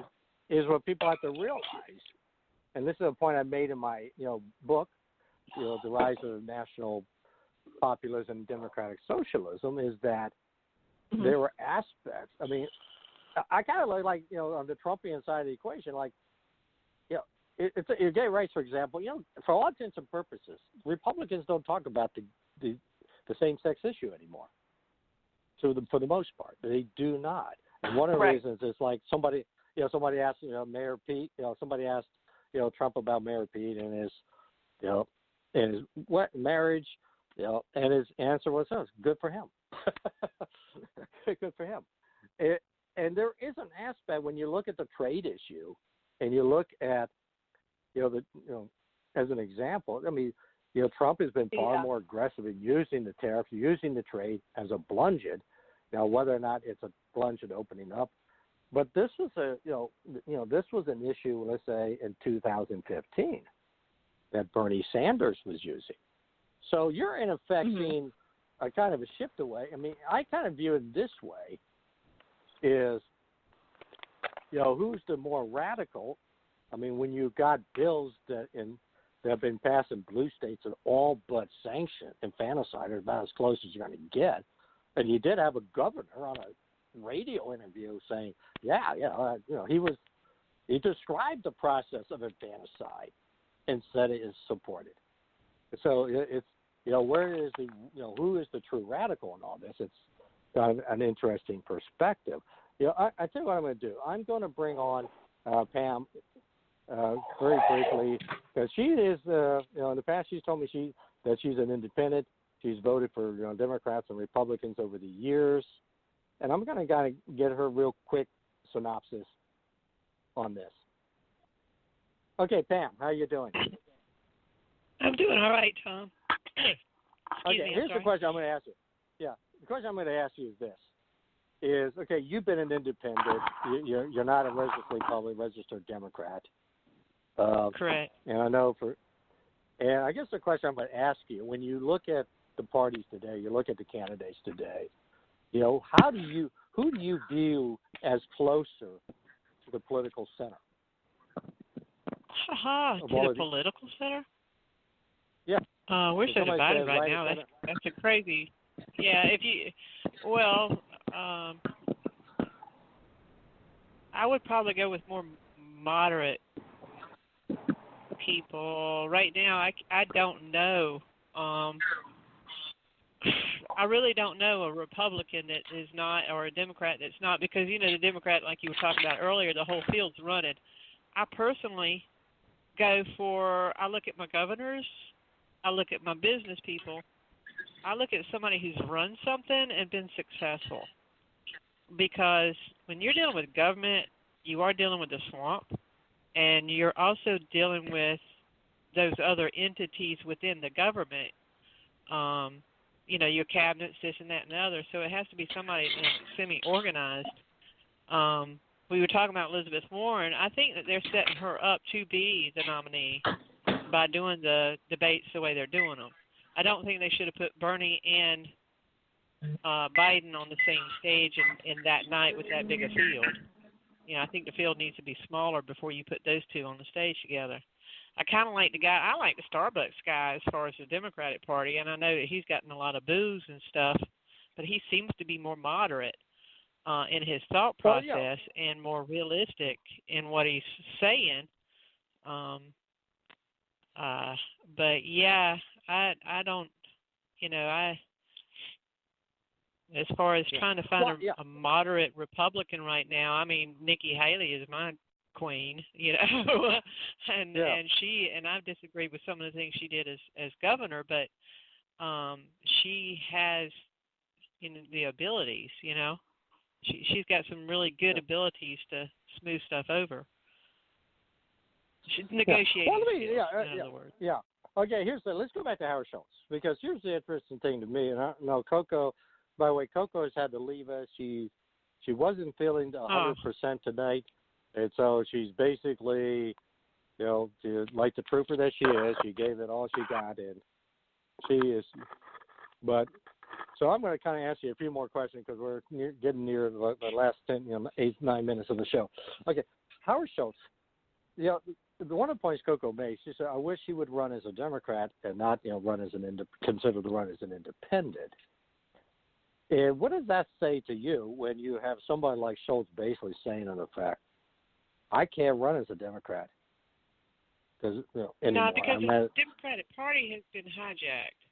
is what people have to realize. And this is a point I made in my, book, The Rise of National Populism and Democratic Socialism, is that there were aspects. I kind of like, on the Trumpian side of the equation, it's gay rights, for example. For all intents and purposes, Republicans don't talk about the same-sex issue anymore. For the most part, they do not. And one of the reasons is somebody asked Mayor Pete. Somebody asked Trump about Mayor Pete and his marriage. And his answer was, "Oh, good for him." Good for him. And there is an aspect when you look at the trade issue, and you look at as an example, Trump has been far more aggressive in using the tariffs, using the trade as a bludgeon. Now, whether or not it's a bludgeon opening up, but this was this was an issue, let's say, in 2015 that Bernie Sanders was using. So you're in effect seeing a kind of a shift away. I kind of view it this way: is who's the more radical? When you've got bills that have been passed in blue states and all but sanctioned, infanticide are about as close as you're going to get. And you did have a governor on a radio interview saying, he described the process of infanticide and said it is supported. So it's, where is who is the true radical in all this? It's kind of an interesting perspective. I tell you what I'm going to do. I'm going to bring on Pam very briefly, because she is, in the past she's told me that she's an independent. She's voted for Democrats and Republicans over the years, and I'm going to get her real quick synopsis on this. Okay, Pam, how are you doing? I'm doing all right, Tom. Okay, here's the question I'm going to ask you. Yeah, the question I'm going to ask you is this: okay, you've been an independent. You're not a registered Republican, registered Democrat. Correct. And I know and I guess the question I'm going to ask you, when you look at the parties today, you look at the candidates today, who do you view as closer to the political center? To the political center? Yeah. We're so divided right now. That's a crazy. Yeah. I would probably go with more moderate people right now. I don't know. I really don't know a Republican that is not, or a Democrat that's not, because, the Democrat, like you were talking about earlier, the whole field's running. I personally I look at my governors, I look at my business people, I look at somebody who's run something and been successful. Because when you're dealing with government, you are dealing with the swamp, and you're also dealing with those other entities within the government. Your cabinets, this and that and the other. So it has to be somebody semi-organized. We were talking about Elizabeth Warren. I think that they're setting her up to be the nominee by doing the debates the way they're doing them. I don't think they should have put Bernie and Biden on the same stage in that night with that big a field. I think the field needs to be smaller before you put those two on the stage together. I kind of like I like the Starbucks guy as far as the Democratic Party, and I know that he's gotten a lot of boos and stuff, but he seems to be more moderate in his thought process and more realistic in what he's saying. But yeah, I don't, as far as trying to find a moderate Republican right now, I mean, Nikki Haley is my queen, and I've disagreed with some of the things she did as governor, but she has the abilities, she's got some really good abilities to smooth stuff over. She's negotiating. In other words. Yeah. Okay, let's go back to Howard Schultz, because here's the interesting thing to me, and I know Coco, by the way, Coco has had to leave us. She wasn't feeling 100% tonight. And so she's basically, like the trooper that she is, she gave it all she got, and she is. But so I'm going to kind of ask you a few more questions because we're getting near the last 8-9 minutes of the show. Okay, Howard Schultz. One of the points Coco made, she said, I wish he would run as a Democrat and not, run as considered to run as an independent. And what does that say to you when you have somebody like Schultz basically saying, in effect, I can't run as a Democrat? Because the Democratic Party has been hijacked.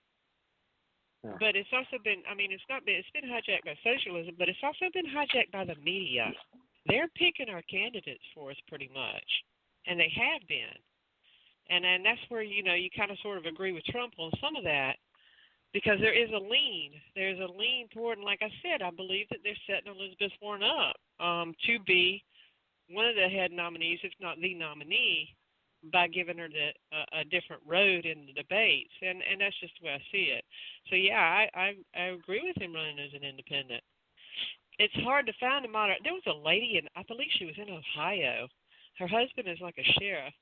Yeah. But it's also been, it's been hijacked by socialism, but it's also been hijacked by the media. They're picking our candidates for us pretty much, and they have been. And then that's where, you kind of sort of agree with Trump on some of that, because there is a lean. There's a lean toward, and like I said, I believe that they're setting Elizabeth Warren up to be one of the head nominees, if not the nominee, by giving her a different road in the debates, and that's just the way I see it. So yeah, I agree with him running as an independent. It's hard to find a moderate. There was a lady, I believe she was in Ohio. Her husband is like a sheriff.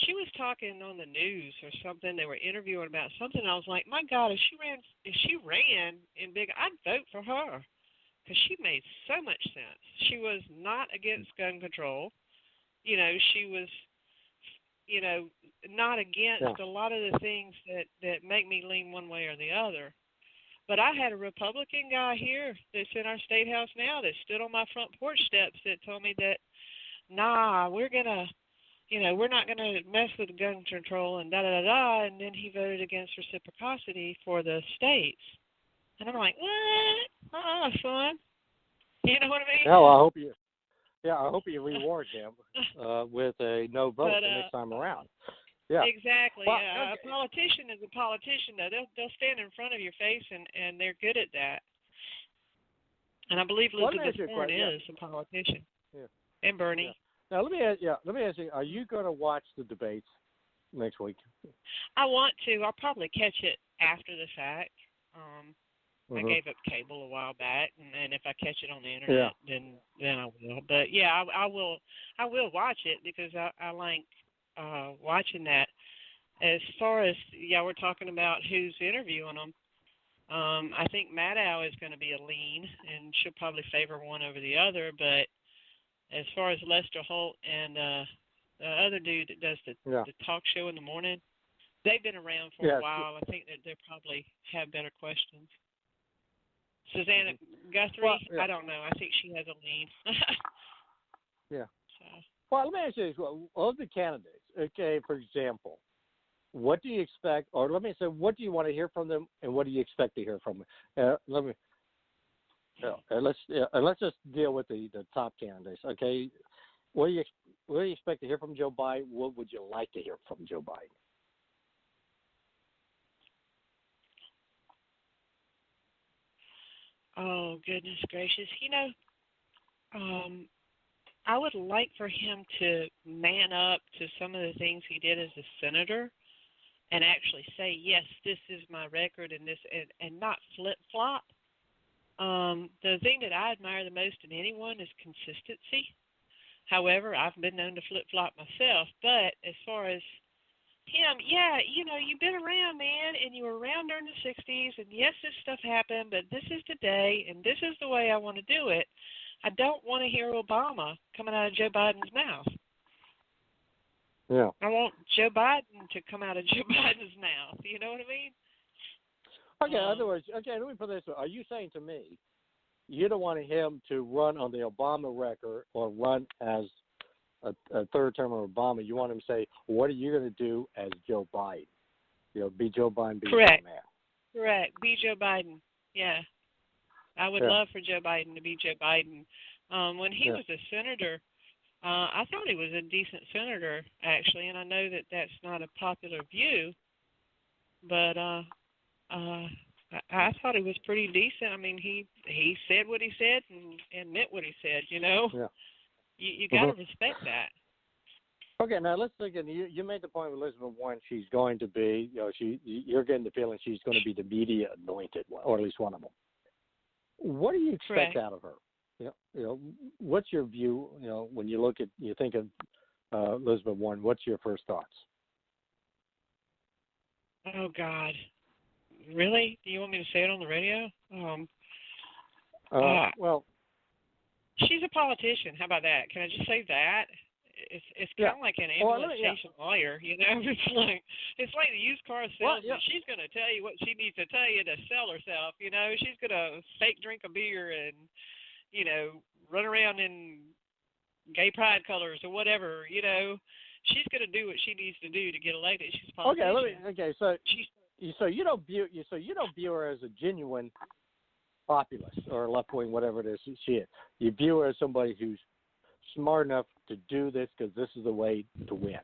She was talking on the news or something. They were interviewing about something. I was like, my God, if she ran in big, I'd vote for her. Because she made so much sense. She was not against gun control. She was, not against a lot of the things that make me lean one way or the other. But I had a Republican guy here that's in our state house now that stood on my front porch steps that told me that, we're not going to mess with gun control and da-da-da-da, and then he voted against reciprocity for the states. And I'm like, what? Son. You know what I mean? No, I hope you reward him with a no vote the next time around. Yeah. Exactly. Well, a politician is a politician, though. They'll stand in front of your face, and they're good at that. And I believe Elizabeth Warren is a politician. Yeah. And Bernie. Yeah. Now let me ask you: are you going to watch the debates next week? I want to. I'll probably catch it after the fact. I gave up cable a while back, and if I catch it on the internet, then I will. But yeah, I will watch it because I like watching that. As far as we're talking about who's interviewing them. I think Maddow is going to be a lean, and she'll probably favor one over the other. But as far as Lester Holt and the other dude that does the talk show in the morning, they've been around for a while. I think that they probably have better questions. Susanna Guthrie, I don't know. I think she has a lean. Yeah. So. Well, let me ask you this. Of the candidates, okay, for example, what do you expect, or let me say, what do you want to hear from them, and what do you expect to hear from them? Let's just deal with the top candidates, okay? What do you expect to hear from Joe Biden? What would you like to hear from Joe Biden? Oh, goodness gracious. I would like for him to man up to some of the things he did as a senator and actually say, yes, this is my record and not flip-flop. The thing that I admire the most in anyone is consistency. However, I've been known to flip-flop myself. But as far as him, you've been around, man, and you were around during the 60s, and yes, this stuff happened, but this is today, and this is the way I want to do it. I don't want to hear Obama coming out of Joe Biden's mouth. Yeah. I want Joe Biden to come out of Joe Biden's mouth. You know what I mean? Okay, in other words, let me put this way. Are you saying to me you don't want him to run on the Obama record or run as a third term of Obama? You want him to say, what are you going to do as Joe Biden? Be Joe Biden, be Correct. Joe man. Correct. Be Joe Biden. Yeah. I would love for Joe Biden to be Joe Biden. When he was a senator, I thought he was a decent senator, actually, and I know that that's not a popular view, but I thought he was pretty decent. I mean, he said what he said and meant what he said, Yeah. You got to respect that. Okay, now let's think. You made the point with Elizabeth Warren. She's going to be, you're getting the feeling she's going to be the media anointed one, or at least one of them. What do you expect out of her? What's your view? When you think of Elizabeth Warren, what's your first thoughts? Oh God, really? Do you want me to say it on the radio? Well, she's a politician. How about that? Can I just say that? It's kind of like an ambulance station lawyer, It's like the used car salesman. She's going to tell you what she needs to tell you to sell herself. She's going to fake drink a beer and run around in gay pride colors or whatever. She's going to do what she needs to do to get elected. She's a politician. So you don't view her as a genuine populist or left wing, whatever it is she is. You view her as somebody who's smart enough to do this because this is the way to win.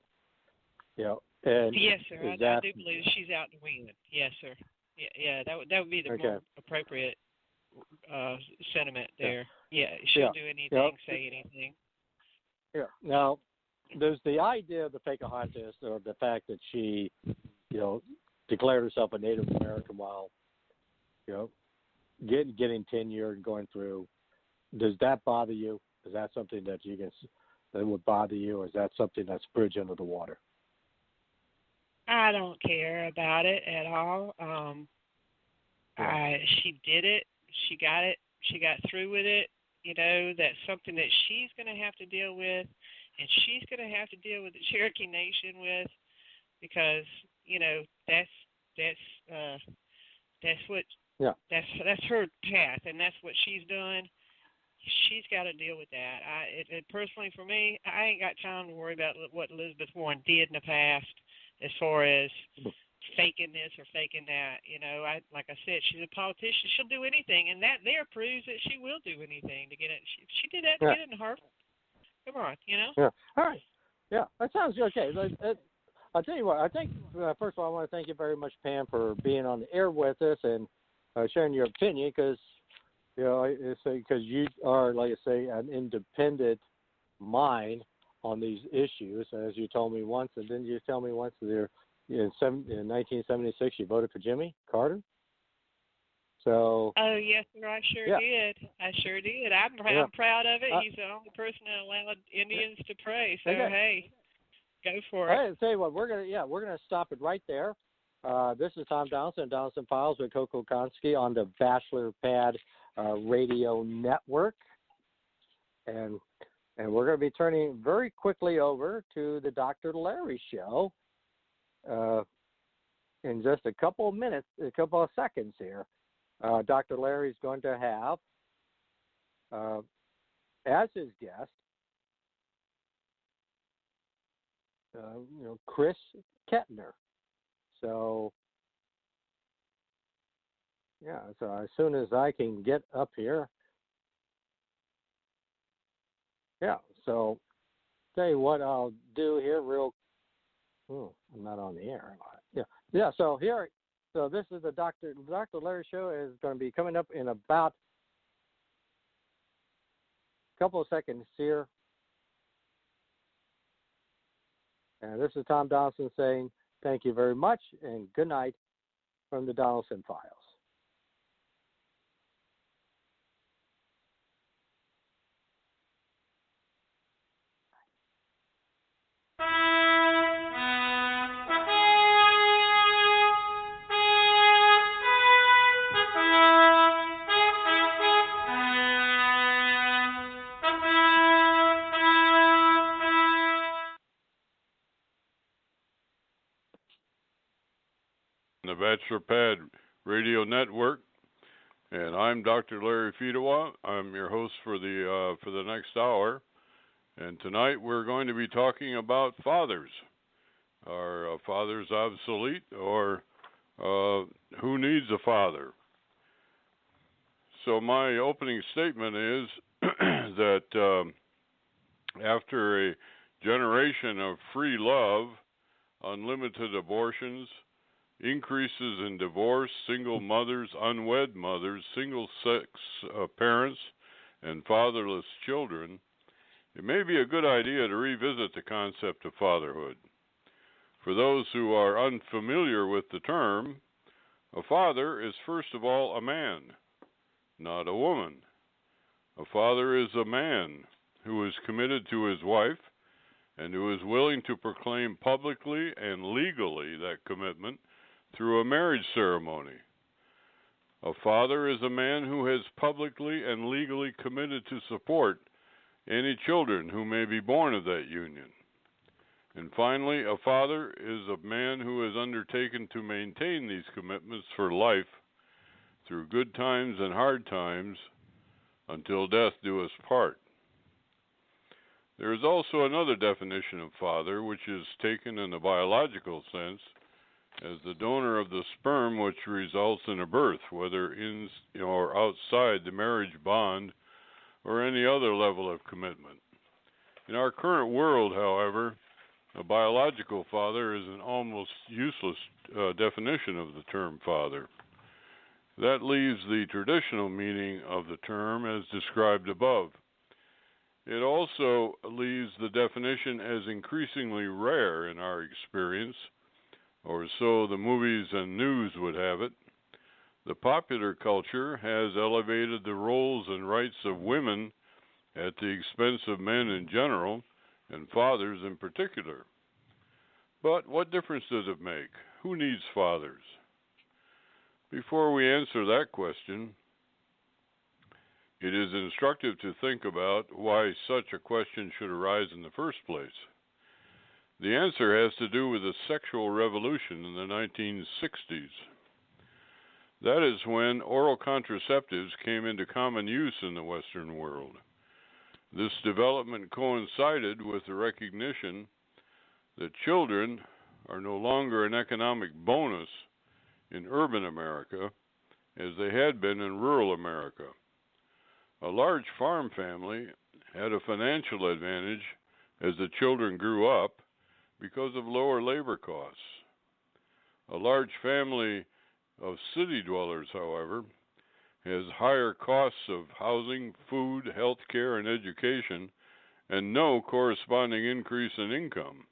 And yes, sir. I do believe she's out to win. Yes, sir. Yeah. That would be the more appropriate sentiment there. Yeah, she'll do anything, say anything. Yeah. Now, there's the idea of the Pocahontas, or the fact that she, declared herself a Native American while, getting tenure and going through. Does that bother you? Is that something that that would bother you, or is that something that's bridge under the water? I don't care about it at all. She did it. She got it. She got through with it. That's something that she's going to have to deal with, and she's going to have to deal with the Cherokee Nation with, because that's her path, and that's what she's done. She's got to deal with that. Personally, for me, I ain't got time to worry about what Elizabeth Warren did in the past as far as faking this or faking that. Like I said, she's a politician. She'll do anything, and that there proves that she will do anything to get it. She did that to get into Harvard. Come on, Yeah. All right. Yeah, that sounds okay. I'll tell you what. I think first of all, I want to thank you very much, Pam, for being on the air with us and sharing your opinion, because because you are, like I say, an independent mind on these issues, as you told me once, and then you tell me once that in 1976 you voted for Jimmy Carter. So. Oh yes, sir. I sure did. I'm proud of it. He's the only person that allowed Indians to pray. So hey, go for it. All right, I'll tell you what, we're gonna stop it right there. This is Tom Donelson, Donelson Files with Coco Konski on the Bachelor Pad Radio Network, and we're going to be turning very quickly over to the Dr. Larry Show in just a couple of seconds here. Dr. Larry is going to have as his guest Chris Kettner. So, yeah, so as soon as I can get up here, yeah, so tell you what I'll do here I'm not on the air. Yeah, so here, so this is the Dr. Larry Show is going to be coming up in about a couple of seconds here. And this is Tom Donelson saying thank you very much and good night from the Donelson Files. The Bachelor Pad Radio Network, and I'm Dr. Larry Fedewa. I'm your host for the next hour, and tonight we're going to be talking about fathers. Are fathers obsolete, or who needs a father? So my opening statement is that after a generation of free love, unlimited abortions, increases in divorce, single mothers, unwed mothers, single-sex parents, and fatherless children, it may be a good idea to revisit the concept of fatherhood. For those who are unfamiliar with the term, a father is first of all a man, not a woman. A father is a man who is committed to his wife and who is willing to proclaim publicly and legally that commitment through a marriage ceremony. A father is a man who has publicly and legally committed to support any children who may be born of that union. And finally, a father is a man who has undertaken to maintain these commitments for life through good times and hard times until death do us part. There is also another definition of father, which is taken in the biological sense as the donor of the sperm which results in a birth, whether in or outside the marriage bond or any other level of commitment. In our current world, however, a biological father is an almost useless definition of the term father. That leaves the traditional meaning of the term as described above. It also leaves the definition as increasingly rare in our experience, or so the movies and news would have it. The popular culture has elevated the roles and rights of women at the expense of men in general, and fathers in particular. But what difference does it make? Who needs fathers? Before we answer that question, it is instructive to think about why such a question should arise in the first place. The answer has to do with the sexual revolution in the 1960s. That is when oral contraceptives came into common use in the Western world. This development coincided with the recognition that children are no longer an economic bonus in urban America as they had been in rural America. A large farm family had a financial advantage as the children grew up because of lower labor costs. A large family of city dwellers, however, has higher costs of housing, food, health care, and education, and no corresponding increase in income.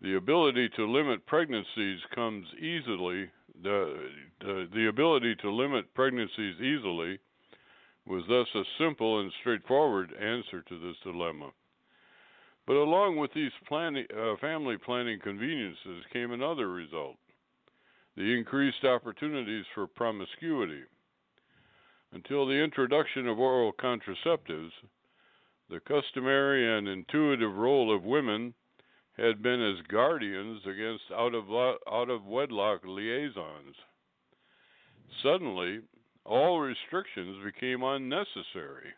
The ability to limit pregnancies comes easily. The ability to limit pregnancies easily was thus a simple and straightforward answer to this dilemma. But along with these family planning conveniences came another result: the increased opportunities for promiscuity. Until the introduction of oral contraceptives, the customary and intuitive role of women had been as guardians against out-of-wedlock liaisons. Suddenly, all restrictions became unnecessary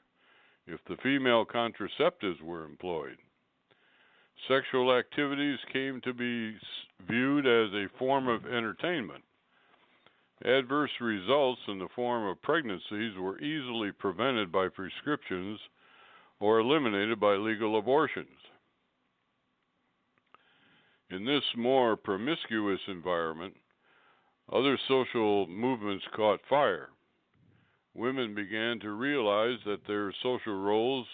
if the female contraceptives were employed. Sexual activities came to be viewed as a form of entertainment. Adverse results in the form of pregnancies were easily prevented by prescriptions or eliminated by legal abortions. In this more promiscuous environment, other social movements caught fire. Women began to realize that their social roles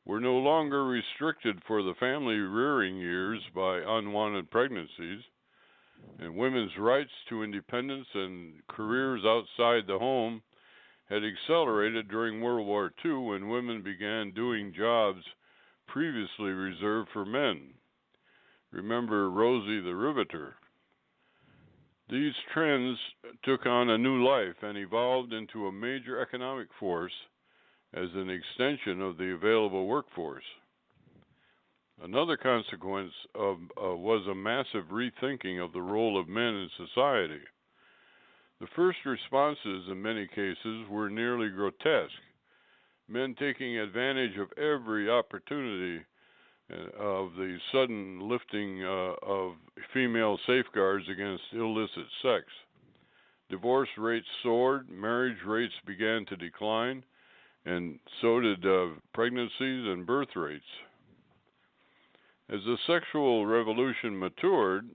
were no longer restricted for the family rearing years by unwanted pregnancies, and women's rights to independence and careers outside the home had accelerated during World War II when women began doing jobs previously reserved for men. Remember Rosie the Riveter. These trends took on a new life and evolved into a major economic force as an extension of the available workforce. Another consequence was a massive rethinking of the role of men in society. The first responses in many cases were nearly grotesque, men taking advantage of every opportunity of the sudden lifting of female safeguards against illicit sex. Divorce rates soared, marriage rates began to decline, and so did pregnancies and birth rates. As the sexual revolution matured,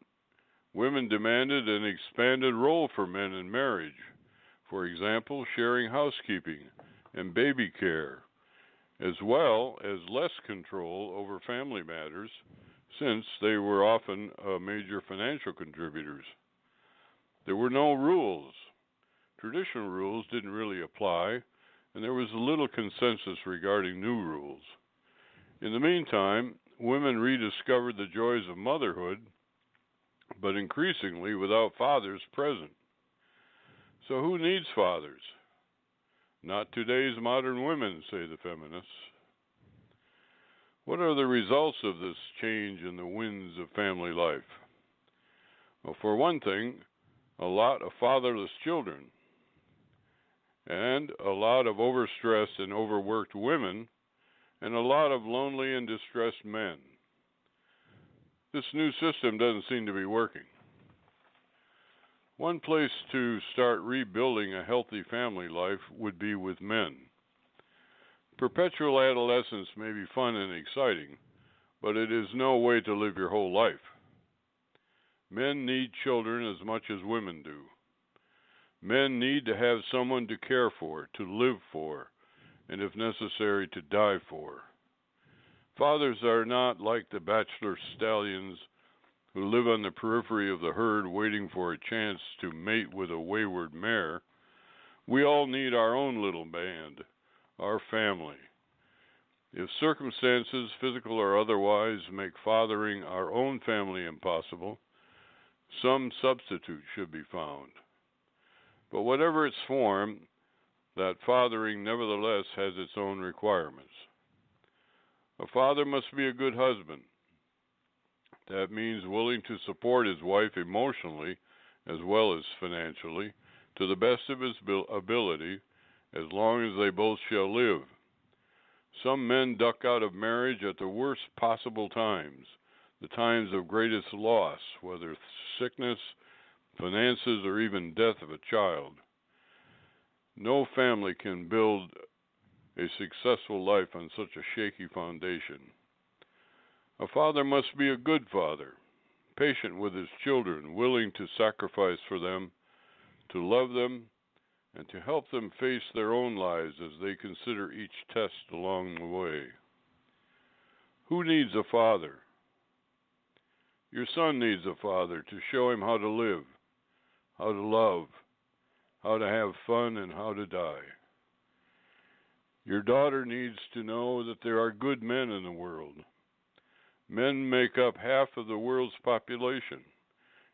women demanded an expanded role for men in marriage, for example, sharing housekeeping and baby care, as well as less control over family matters, since they were often major financial contributors. There were no rules. Traditional rules didn't really apply, and there was little consensus regarding new rules. In the meantime, women rediscovered the joys of motherhood, but increasingly without fathers present. So who needs fathers? Not today's modern women, say the feminists. What are the results of this change in the winds of family life? Well, for one thing, a lot of fatherless children, and a lot of overstressed and overworked women, and a lot of lonely and distressed men. This new system doesn't seem to be working. One place to start rebuilding a healthy family life would be with men. Perpetual adolescence may be fun and exciting, but it is no way to live your whole life. Men need children as much as women do. Men need to have someone to care for, to live for, and if necessary, to die for. Fathers are not like the bachelor stallions who live on the periphery of the herd waiting for a chance to mate with a wayward mare. We all need our own little band, our family. If circumstances, physical or otherwise, make fathering our own family impossible, some substitute should be found. But whatever its form, that fathering nevertheless has its own requirements. A father must be a good husband. That means willing to support his wife emotionally as well as financially to the best of his ability as long as they both shall live. Some men duck out of marriage at the worst possible times, the times of greatest loss, whether sickness, finances, or even death of a child. No family can build a successful life on such a shaky foundation. A father must be a good father, patient with his children, willing to sacrifice for them, to love them, and to help them face their own lives as they consider each test along the way. Who needs a father? Your son needs a father to show him how to live, how to love, how to have fun, and how to die. Your daughter needs to know that there are good men in the world. Men make up half of the world's population.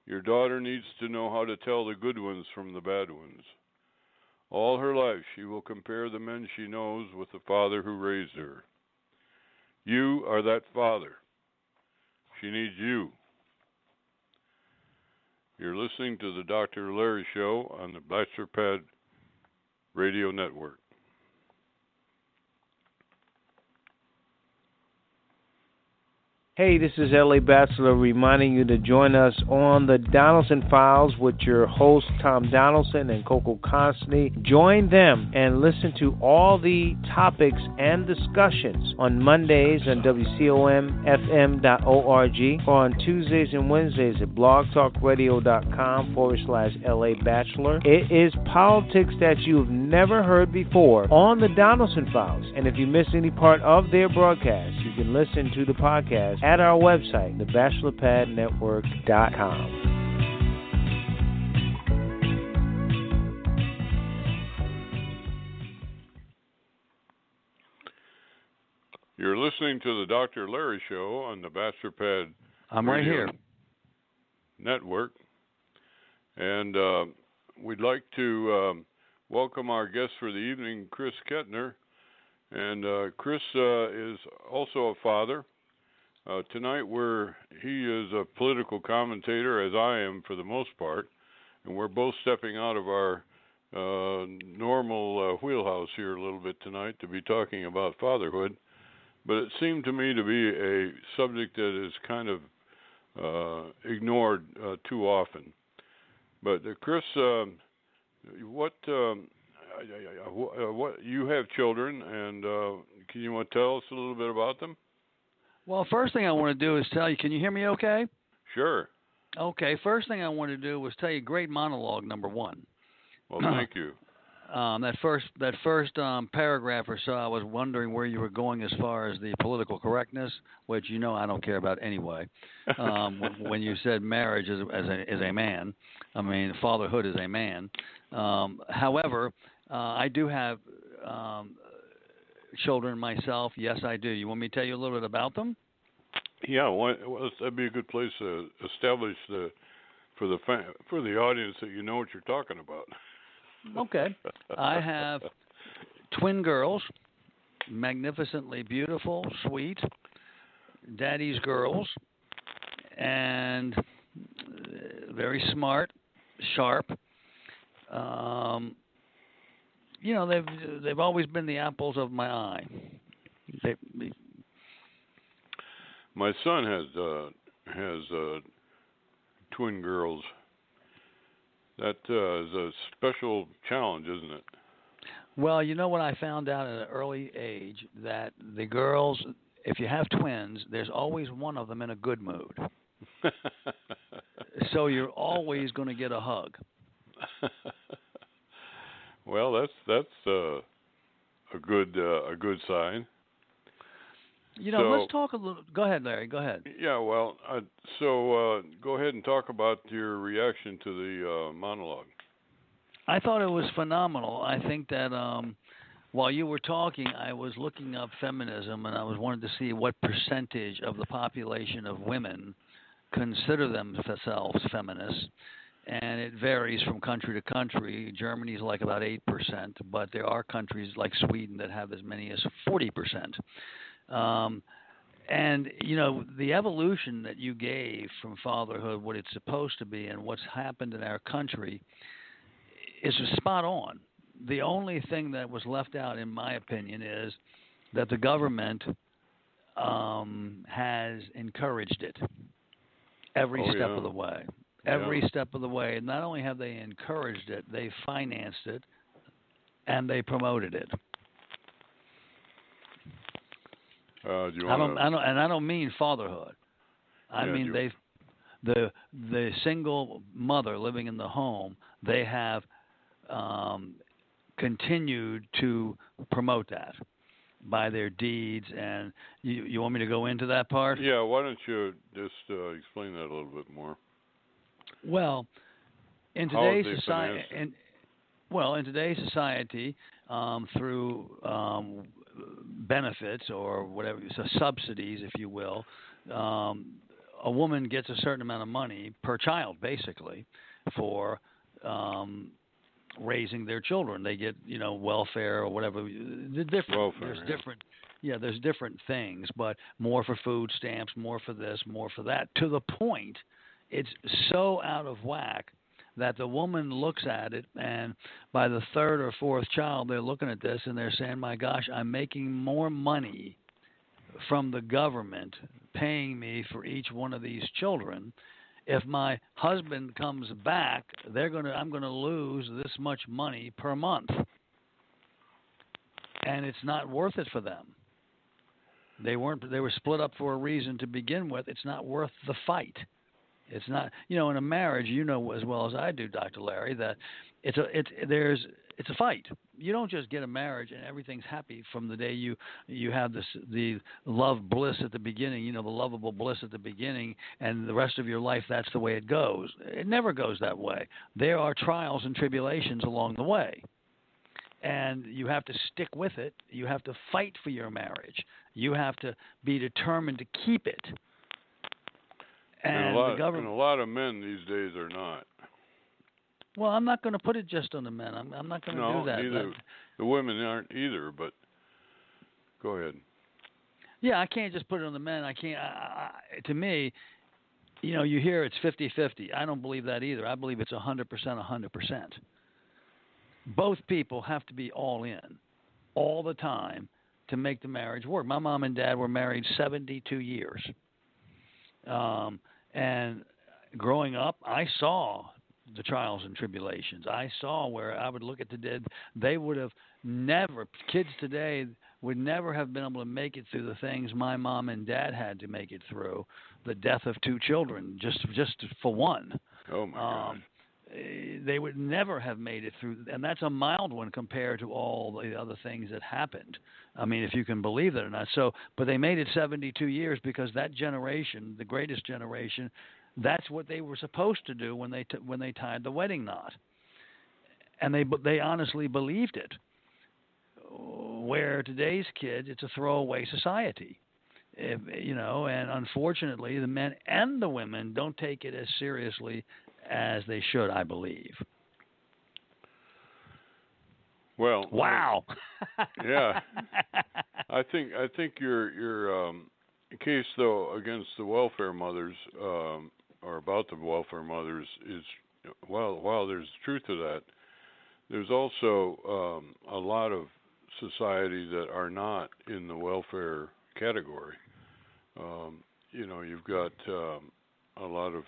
Your daughter needs to know how to tell the good ones from the bad ones. All her life she will compare the men she knows with the father who raised her. You are that father. She needs you. You're listening to the Dr. Larry Show on the Bachelor Pad Radio Network. Hey, this is L.A. Bachelor reminding you to join us on the Donelson Files with your hosts Tom Donelson and Coco Constantly. Join them and listen to all the topics and discussions on Mondays on WCOMFM.org or on Tuesdays and Wednesdays at blogtalkradio.com/LA Bachelor. It is politics that you've never heard before on the Donelson Files. And if you miss any part of their broadcast, you can listen to the podcast at our website, thebachelorpadnetwork.com. You're listening to the Dr. Larry Show on the Bachelor Pad I'm right here. Network. And we'd like to welcome our guest for the evening, Chris Kettner. And Chris is also a father. Tonight he is a political commentator, as I am for the most part, and we're both stepping out of our normal wheelhouse here a little bit tonight to be talking about fatherhood. But it seemed to me to be a subject that is kind of ignored too often. But Chris, what you have children, and can you want to tell us a little bit about them? Well, first thing I want to do is tell you, can you hear me okay? Sure. Okay, first thing I want to do was tell you great monologue, number one. Well, thank you. That first paragraph or so, I was wondering where you were going as far as the political correctness, which you know I don't care about anyway. When you said marriage is a man, I mean fatherhood is a man. However, I do have children myself. Yes, I do. You want me to tell you a little bit about them? Yeah, well, that'd be a good place to establish for the audience that you know what you're talking about. Okay. I have twin girls, magnificently beautiful, sweet, daddy's girls, and very smart, sharp. You know, they've always been the apples of my eye. My son has twin girls. That is a special challenge, isn't it? Well, you know what I found out at an early age, that the girls, if you have twins, there's always one of them in a good mood. So you're always going to get a hug. Well, that's a good sign. You know, let's talk a little. Go ahead, Larry. Go ahead. Yeah, well, so go ahead and talk about your reaction to the monologue. I thought it was phenomenal. I think that while you were talking, I was looking up feminism, and I was wanting to see what percentage of the population of women consider themselves feminists. And it varies from country to country. Germany's like about 8%, but there are countries like Sweden that have as many as 40%. And, you know, the evolution that you gave from fatherhood, what it's supposed to be, and what's happened in our country is spot on. The only thing that was left out, in my opinion, is that the government has encouraged it every step of the way. Every step of the way. And not only have they encouraged it, they financed it, and they promoted it. I don't mean fatherhood. I mean the single mother living in the home. They have continued to promote that by their deeds. And you want me to go into that part? Yeah. Why don't you just explain that a little bit more? Well, in today's society, through benefits or whatever, so subsidies, if you will, a woman gets a certain amount of money per child, basically, for raising their children. They get, you know, welfare or whatever. There's different things, but more for food stamps, more for this, more for that, to the point it's so out of whack that the woman looks at it, and by the third or fourth child, they're looking at this and they're saying, my gosh, I'm making more money from the government paying me for each one of these children. If my husband comes back, I'm going to lose this much money per month. And it's not worth it for them. They were split up for a reason to begin with. It's not worth the fight. It's not, in a marriage, as well as I do, Dr. Larry, that it's a fight. You don't just get a marriage and everything's happy from the day you have the love bliss at the beginning, the lovable bliss at the beginning, and the rest of your life that's the way it goes. It never goes that way. There are trials and tribulations along the way. And you have to stick with it. You have to fight for your marriage. You have to be determined to keep it. And a lot of men these days are not. Well, I'm not going to put it just on the men. I'm not going to do that. No, the women aren't either, but go ahead. Yeah, I can't just put it on the men. I can't. To me, you hear it's 50-50. I don't believe that either. I believe it's 100%, 100%. Both people have to be all in, all the time, to make the marriage work. My mom and dad were married 72 years. And growing up, I saw the trials and tribulations. I saw where I would look at the dead. They would have never, kids today would never have been able to make it through the things my mom and dad had to make it through. The death of 2 children, just for one. Oh, my God. They would never have made it through, and that's a mild one compared to all the other things that happened. I mean, if you can believe that or not. So, but they made it 72 years because that generation, the greatest generation, that's what they were supposed to do when they tied the wedding knot, and they honestly believed it. Where today's kids, it's a throwaway society. And unfortunately, the men and the women don't take it as seriously as they should, I believe. Well, wow. Yeah, I think your case though against the welfare mothers or about the welfare mothers is while there's truth to that, there's also a lot of society that are not in the welfare category. You've got a lot of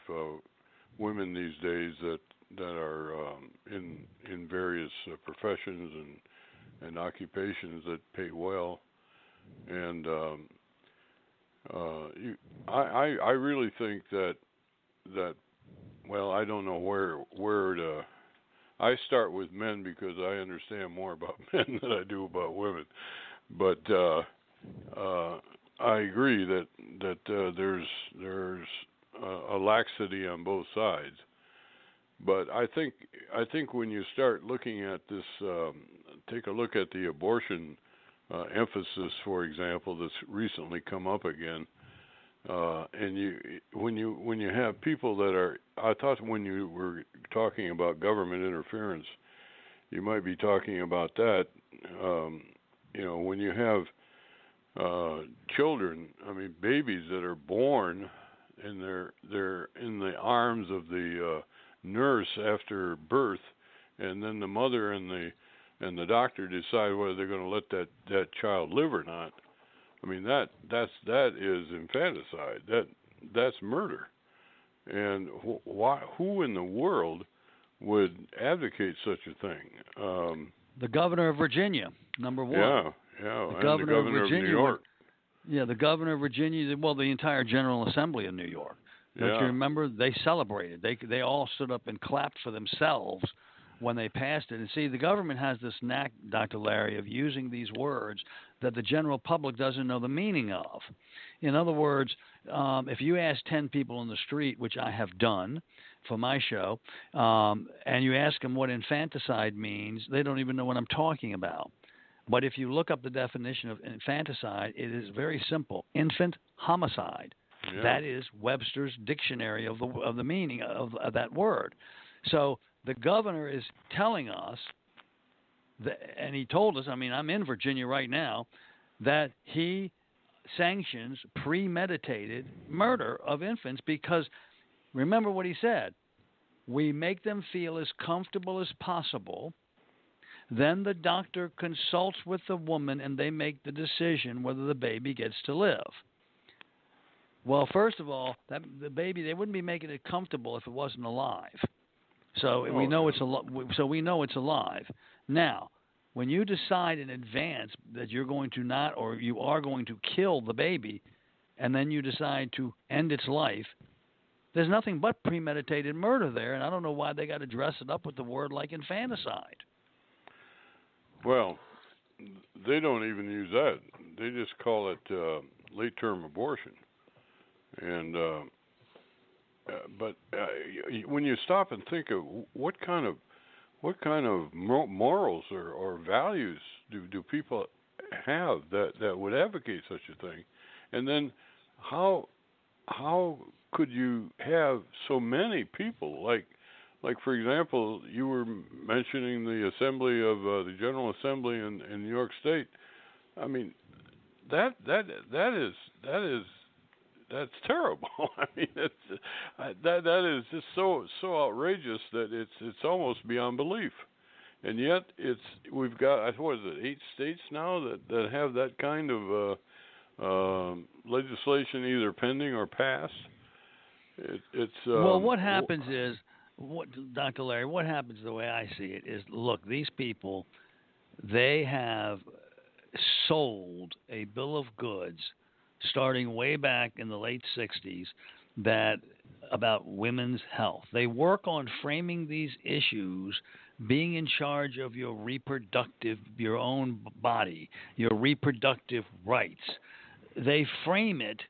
women these days that are in various professions and occupations that pay well, and I really think that well, I don't know where to. I start with men because I understand more about men than I do about women, but I agree that there's a laxity on both sides. But I think when you start looking at this, take a look at the abortion emphasis, for example, that's recently come up again, and when you have people that are, I thought when you were talking about government interference, you might be talking about that. When you have children, I mean babies that are born and they're in the arms of the nurse after birth, and then the mother and the doctor decide whether they're going to let that child live or not. I mean that is infanticide. That's murder. And who in the world would advocate such a thing? The governor of Virginia, number one. Yeah, the governor of New York. The governor of Virginia. Well, the entire General Assembly of New York. Don't you remember? They celebrated. They all stood up and clapped for themselves when they passed it. And see, the government has this knack, Dr. Larry, of using these words that the general public doesn't know the meaning of. In other words, if you ask 10 people on the street, which I have done for my show, and you ask them what infanticide means, they don't even know what I'm talking about. But if you look up the definition of infanticide, it is very simple: infant homicide. Yeah. That is Webster's dictionary of the meaning of that word. So the governor is telling us, and he told us, I mean, I'm in Virginia right now, that he sanctions premeditated murder of infants because, remember what he said, we make them feel as comfortable as possible. Then the doctor consults with the woman, and they make the decision whether the baby gets to live. Well, first of all, the baby, they wouldn't be making it comfortable if it wasn't alive. So we know it's alive. Now, when you decide in advance that you're going to not, or you are going to kill the baby, and then you decide to end its life, there's nothing but premeditated murder there, and I don't know why they got to dress it up with the word like infanticide. Well, they don't even use that. They just call it late-term abortion. And but when you stop and think of what kind of morals or values do people have that would advocate such a thing, and then how could you have so many people like for example, you were mentioning the assembly of the General Assembly in New York State. I mean, that's terrible. I mean, that is just so outrageous that it's almost beyond belief. And yet we've got, what is it, 8 states now that have that kind of legislation either pending or passed. Well, what happens is, Dr. Larry, what happens the way I see it is, look, these people, they have sold a bill of goods starting way back in the late 60s about women's health. They work on framing these issues, being in charge of your own body, your reproductive rights. They frame it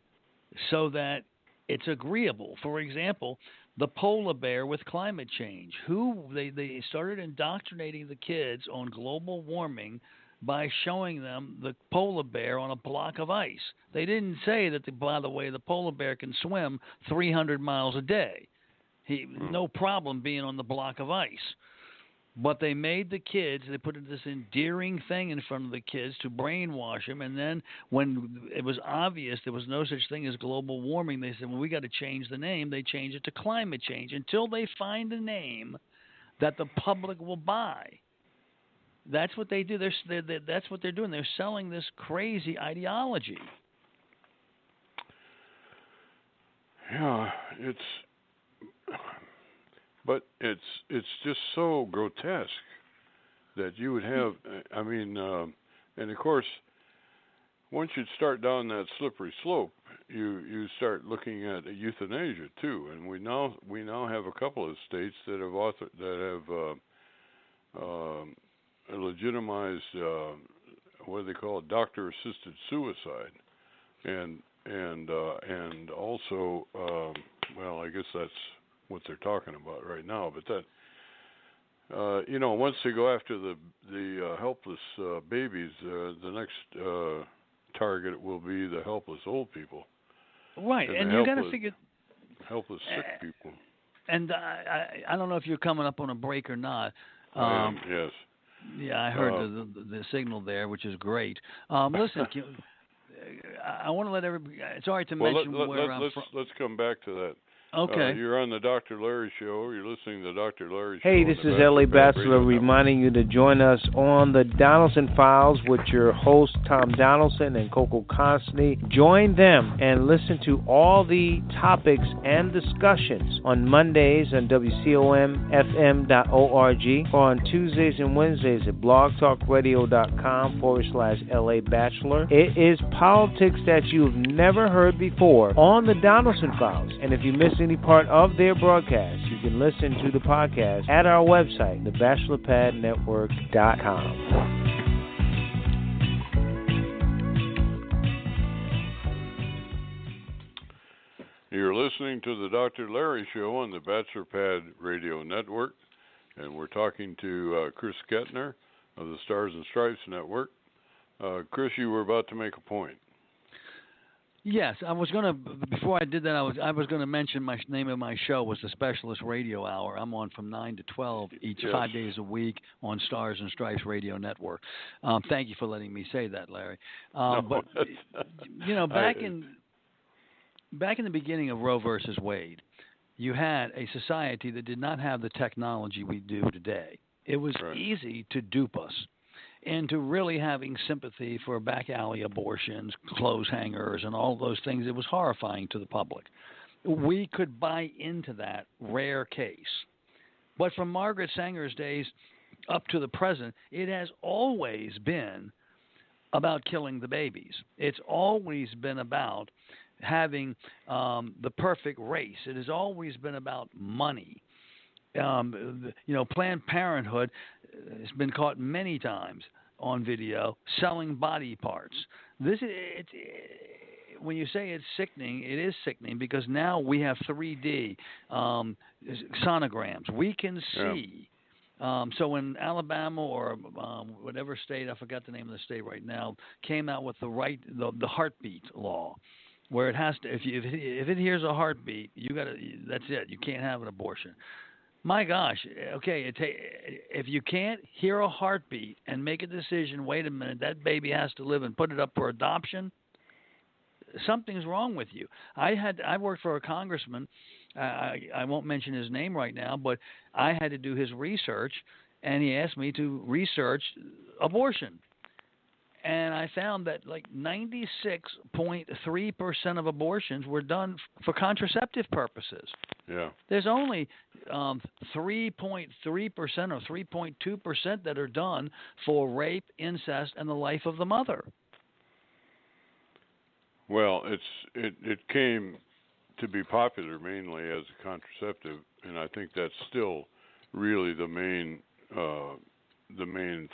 so that it's agreeable. For example, the polar bear with climate change. They started indoctrinating the kids on global warming by showing them the polar bear on a block of ice. They didn't say that, by the way, the polar bear can swim 300 miles a day. No problem being on the block of ice. But they made the kids, they put this endearing thing in front of the kids to brainwash them, and then when it was obvious there was no such thing as global warming, they said, well, we got to change the name. They changed it to climate change until they find a name that the public will buy. That's what they do. That's what they're doing. They're selling this crazy ideology. Yeah, but it's just so grotesque that you would have. I mean, and of course, once you start down that slippery slope, you start looking at euthanasia too. And we now have a couple of states that have legitimized what do they call it, doctor-assisted suicide, and also well, I guess that's what they're talking about right now. But that once they go after the helpless babies, the next target will be the helpless old people. Right, and you got to figure helpless sick people. And I don't know if you're coming up on a break or not. Yes. Yeah, I heard the signal there, which is great. Listen, I want to let everybody. It's all right to mention where I'm from. Let's come back to that. Okay. You're on the Dr. Larry Show. You're listening to the Dr. Larry Show. Hey, this is L.A. Bachelor reminding you to join us on the Donelson Files with your hosts, Tom Donelson and Coco Constantly. Join them and listen to all the topics and discussions on Mondays on WCOMFM.org or on Tuesdays and Wednesdays at blogtalkradio.com/LA Bachelor. It is politics that you've never heard before on the Donelson Files. And if you miss any part of their broadcast, you can listen to the podcast at our website, thebachelorpadnetwork.com. You're listening to the Dr. Larry Show on the Bachelor Pad Radio Network, and we're talking to Chris Kettner of the Stars and Stripes Network. Chris, you were about to make a point. Yes, I was going to. Before I did that, I was going to mention my name of my show was the Specialist Radio Hour. I'm on from 9 to 12 each 5 days a week on Stars and Stripes Radio Network. Thank you for letting me say that, Larry. But back in the beginning of Roe versus Wade, you had a society that did not have the technology we do today It was easy to dupe us into really having sympathy for back alley abortions, clothes hangers, and all those things. It was horrifying to the public. We could buy into that rare case. But from Margaret Sanger's days up to the present, it has always been about killing the babies. It's always been about having the perfect race. It has always been about money. Planned Parenthood has been caught many times on video selling body parts. When you say it's sickening, it is sickening because now we have 3D sonograms. We can see. So when Alabama or whatever state, I forgot the name of the state right now, came out with the heartbeat law, where it has to, if it hears a heartbeat, that's it. You can't have an abortion. My gosh, okay, if you can't hear a heartbeat and make a decision, wait a minute, that baby has to live and put it up for adoption, something's wrong with you. I worked for a congressman. I won't mention his name right now, but I had to do his research, and he asked me to research abortion. And I found that like 96.3% of abortions were done for contraceptive purposes. Yeah. There's only 3.3% or 3.2% that are done for rape, incest, and the life of the mother. Well, it came to be popular mainly as a contraceptive, and I think that's still really the main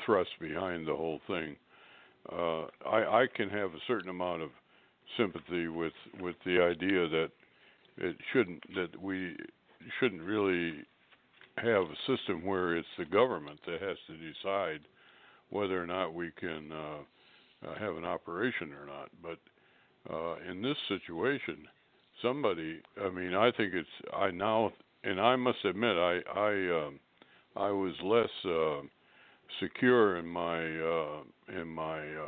thrust behind the whole thing. I can have a certain amount of sympathy with the idea that we shouldn't really have a system where it's the government that has to decide whether or not we can have an operation or not. But in this situation, I think I must admit, I was less secure in my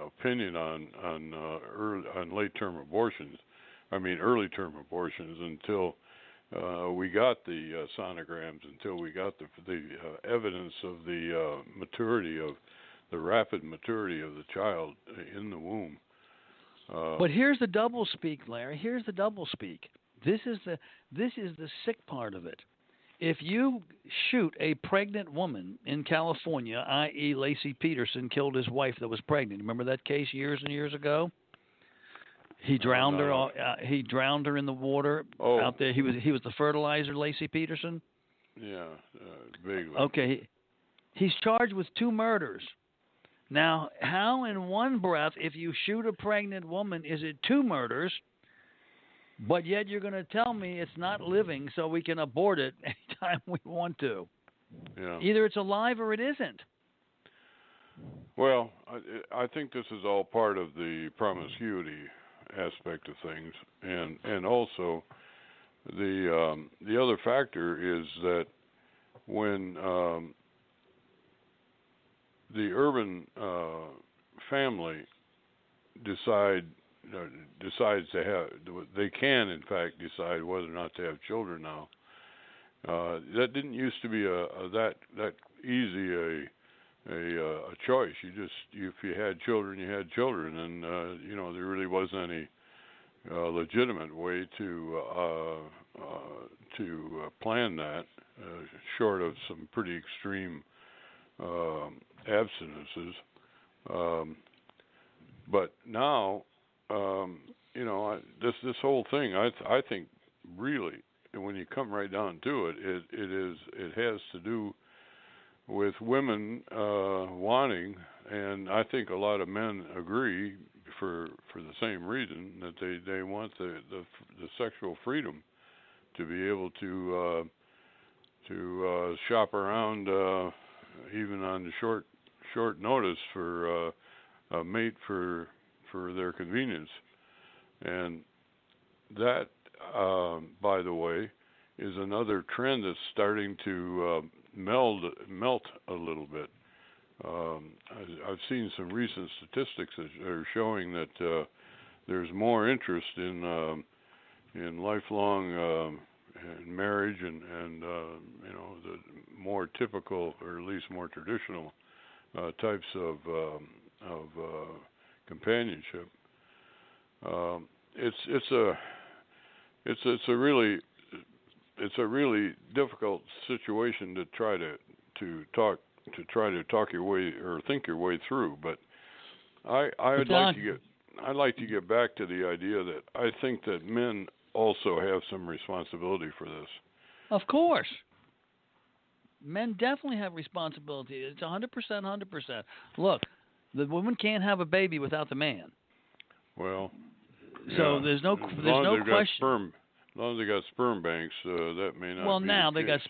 opinion on late term abortions. Early term abortions until we got the sonograms, until we got the evidence of the rapid maturity of the child in the womb. But here's the doublespeak, Larry. Here's the doublespeak. This is the sick part of it. If you shoot a pregnant woman in California, i.e. Lacey Peterson killed his wife that was pregnant. Remember that case years and years ago? He drowned her. He drowned her in the water out there. He was the fertilizer, Lacey Peterson. Yeah, vaguely. Okay, he's charged with 2 murders. Now, how in one breath, if you shoot a pregnant woman, is it 2 murders? But yet you're going to tell me it's not living, so we can abort it anytime we want to. Yeah. Either it's alive or it isn't. Well, I think this is all part of the promiscuity aspect of things, and also the other factor is that when the urban family decides to have, they can in fact decide whether or not to have children now. That didn't used to be that easy a choice. If you had children, you had children, and there really wasn't any legitimate way to plan that, short of some pretty extreme abstinences. But now, this whole thing, I think really, when you come right down to it, it has to do with women wanting, and I think a lot of men agree for the same reason, that they want the sexual freedom to be able to shop around even on the short notice for a mate for their convenience. And that, by the way, is another trend that's starting to melt a little bit. I've seen some recent statistics that are showing that there's more interest in lifelong marriage and the more typical, or at least more traditional types of companionship. It's a really difficult situation to try to talk your way or think your way through. But I'd like to get back to the idea that I think that men also have some responsibility for this. Of course. Men definitely have responsibility. It's 100%. Look, the woman can't have a baby without the man. Well, so there's no question. As long as they got sperm banks, that may not. Well, be now the they case.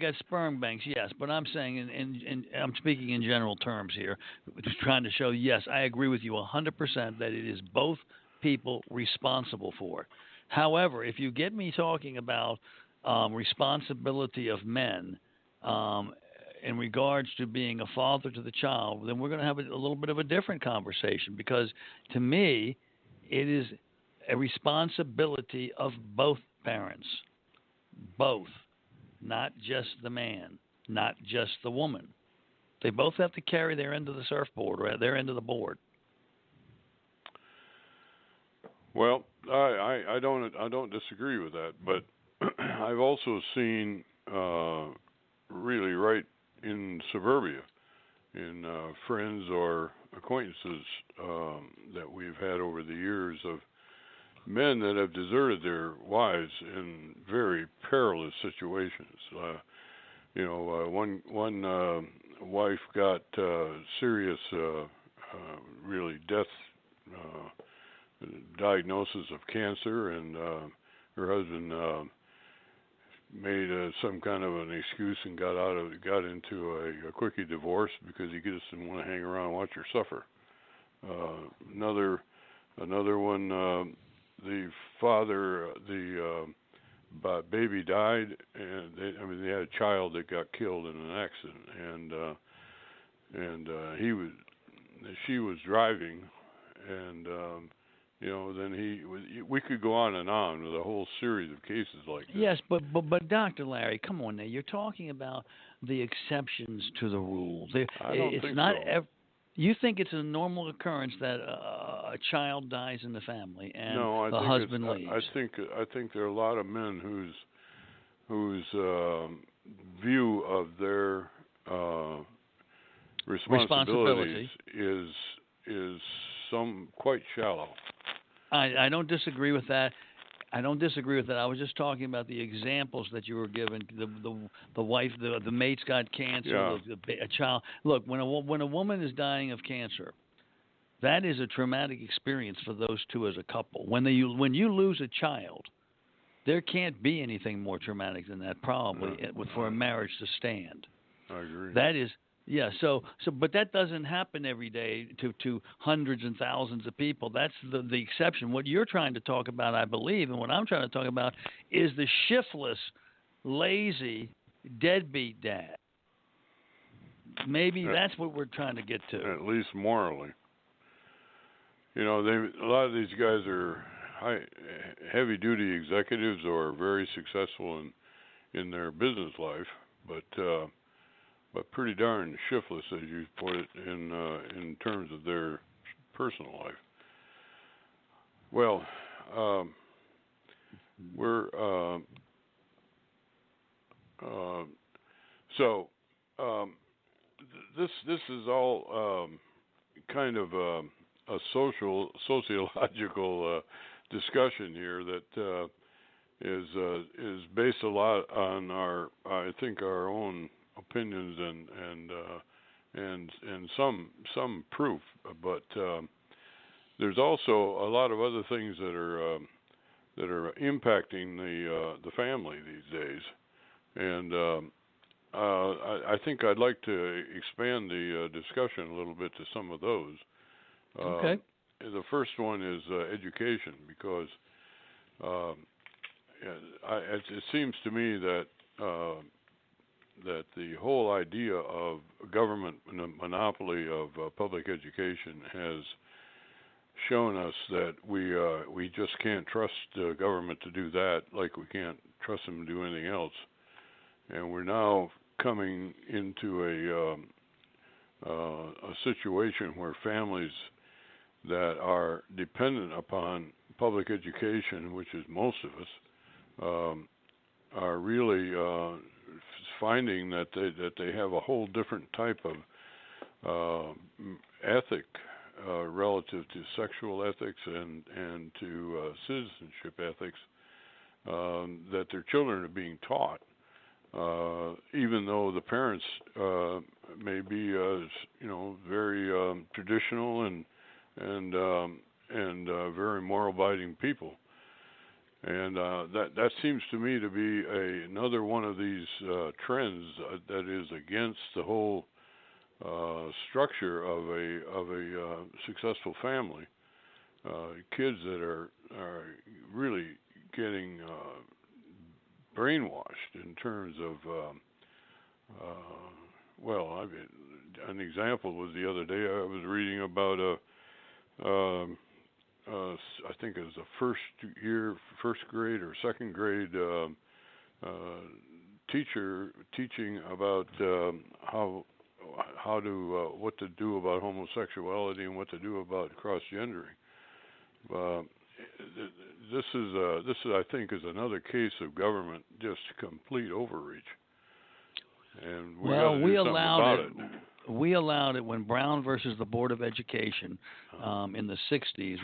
got sperm banks, yes. But I'm saying, and I'm speaking in general terms here, just trying to show. Yes, I agree with you 100% that it is both people responsible for it. However, if you get me talking about responsibility of men in regards to being a father to the child, then we're going to have a little bit of a different conversation, because to me, it is a responsibility of both parents. Both. Not just the man, not just the woman. They both have to carry their end of the surfboard, or their end of the board. Well, I don't disagree with that, but I've also seen really right in suburbia, in friends or acquaintances that we've had over the years, of men that have deserted their wives in very perilous situations. One wife got serious, really death diagnosis of cancer, and her husband made some kind of an excuse and got into a quickie divorce because he just didn't want to hang around and watch her suffer. Another one, the father, the baby died, and they had a child that got killed in an accident, and she was driving, and then we could go on and on with a whole series of cases like this. Yes, but Dr. Larry, come on now. You're talking about the exceptions to the rule. I don't think so. You think it's a normal occurrence that a child dies in the family and the husband leaves? I think there are a lot of men whose view of their responsibilities is some quite shallow. I don't disagree with that. I was just talking about the examples that you were given. The wife, the mate's got cancer. Yeah. A child. Look, when a woman is dying of cancer, that is a traumatic experience for those two as a couple. When you lose a child, there can't be anything more traumatic than that, probably, for a marriage to stand. I agree. That is. Yeah, but that doesn't happen every day to hundreds and thousands of people. That's the exception. What you're trying to talk about, I believe, and what I'm trying to talk about is the shiftless, lazy, deadbeat dad. Maybe that's what we're trying to get to. At least morally. A lot of these guys are heavy-duty executives or very successful in their business life, but pretty darn shiftless, as you put it, in terms of their personal life. Well, this is all kind of a sociological discussion here that is based a lot on our own opinions and some proof, but there's also a lot of other things that are impacting the family these days, and I think I'd like to expand the discussion a little bit to some of those. Okay. The first one is education, because it seems to me that the whole idea of government monopoly of public education has shown us that we just can't trust the government to do that, like we can't trust them to do anything else. And we're now coming into a situation where families that are dependent upon public education, which is most of us, are really finding that they have a whole different type of ethic relative to sexual ethics and to citizenship ethics that their children are being taught, even though the parents may be very traditional and very moral-abiding people. And that seems to me to be another one of these trends that is against the whole structure of a successful family. Kids that are really getting brainwashed in terms of an example was the other day I was reading about I think it was a first grade or second grade teacher teaching about what to do about homosexuality and what to do about cross-gendering. This I think is another case of government just complete overreach. And we allowed it. We allowed it when Brown versus the Board of Education in the 60s.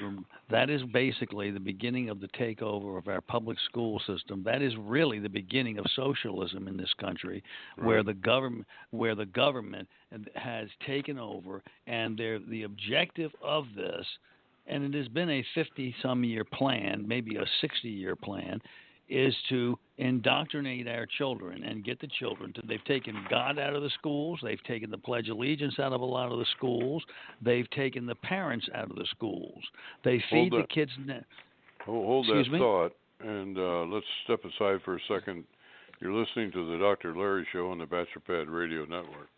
That is basically the beginning of the takeover of our public school system. That is really the beginning of socialism in this country, right, where the government has taken over, and the objective of this, and it has been a 50-some-year plan, maybe a 60-year plan, is to indoctrinate our children and get the children to. They've taken God out of the schools. They've taken the Pledge of Allegiance out of a lot of the schools. They've taken the parents out of the schools. They feed the kids. Hold that thought, and let's step aside for a second. You're listening to the Dr. Larry Show on the Bachelor Pad Radio Network.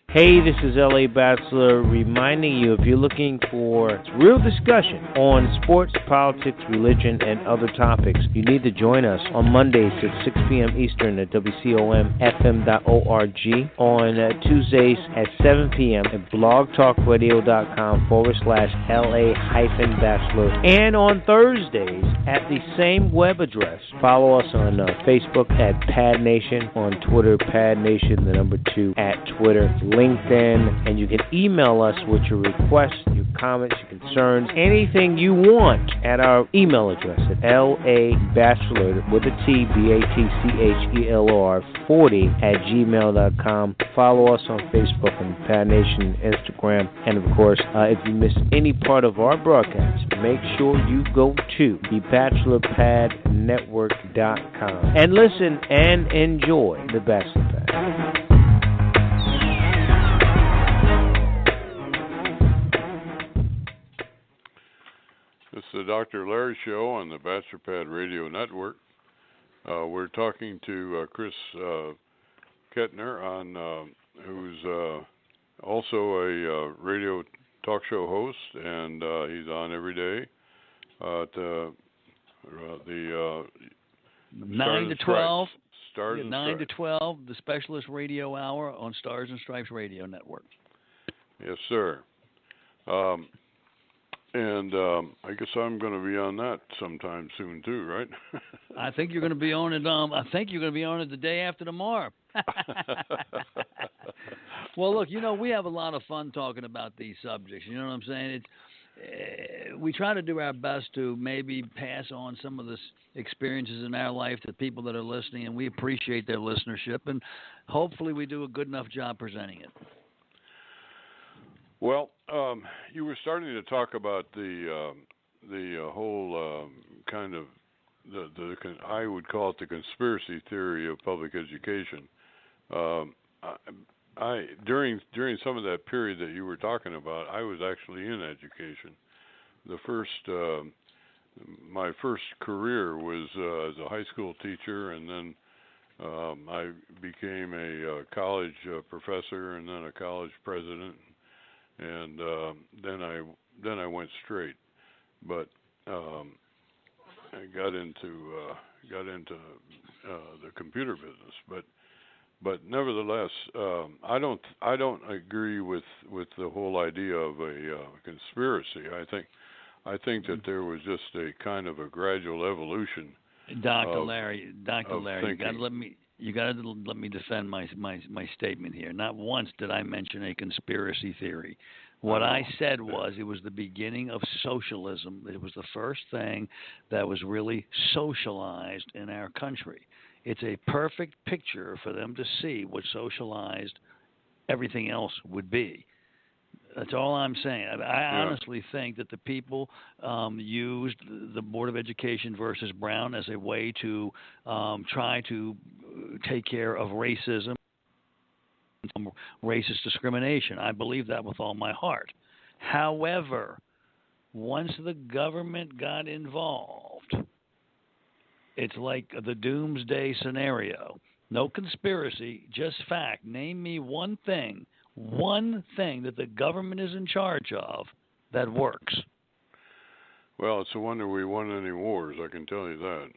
Hey, this is L.A. Bachelor reminding you, if you're looking for real discussion on sports, politics, religion, and other topics, you need to join us on Mondays at 6 p.m. Eastern at WCOMFM.org, on Tuesdays at 7 p.m. at blogtalkradio.com/LA-Bachelor, and on Thursdays at the same web address. Follow us on Facebook at Pad Nation, on Twitter, Pad Nation, the number 2 at Twitter, LinkedIn, and you can email us with your requests, your comments, your concerns, anything you want at our email address at LABachelor with a T, BATCHELOR 40 at gmail.com. Follow us on Facebook and Pad Nation, Instagram, and of course, if you miss any part of our broadcast, make sure you go to thebachelorpadnetwork.com and listen and enjoy the Bachelor Pad. It's the Dr. Larry Show on the Bachelor Pad Radio Network. We're talking to Chris Kettner, who's also a radio talk show host, and he's on every day at the 9 to 12. Stars and 9 to Stripes. 12, the Specialist Radio Hour on Stars and Stripes Radio Network. Yes, sir. And I guess I'm going to be on that sometime soon too, right? I think you're going to be on it. I think you're going to be on it the day after tomorrow. Well, look, we have a lot of fun talking about these subjects. You know what I'm saying? We try to do our best to maybe pass on some of the experiences in our life to people that are listening, and we appreciate their listenership, and hopefully we do a good enough job presenting it. Well, you were starting to talk about the whole kind of I would call it the conspiracy theory of public education. During some of that period that you were talking about, I was actually in education. My first career was as a high school teacher, and then I became a college professor, and then a college president. And then I went straight, but I got into the computer business. But nevertheless, I don't agree with the whole idea of a conspiracy. I think that there was just a kind of a gradual evolution. Dr. Larry, thinking. you got to let me defend my statement here. Not once did I mention a conspiracy theory. What I said was it was the beginning of socialism. It was the first thing that was really socialized in our country. It's a perfect picture for them to see what socialized everything else would be. That's all I'm saying. I honestly think that the people used the Board of Education versus Brown as a way to try to take care of racism, racist discrimination. I believe that with all my heart. However, once the government got involved, it's like the doomsday scenario. No conspiracy, just fact. Name me one thing that the government is in charge of that works. Well, it's a wonder we won any wars, I can tell you that.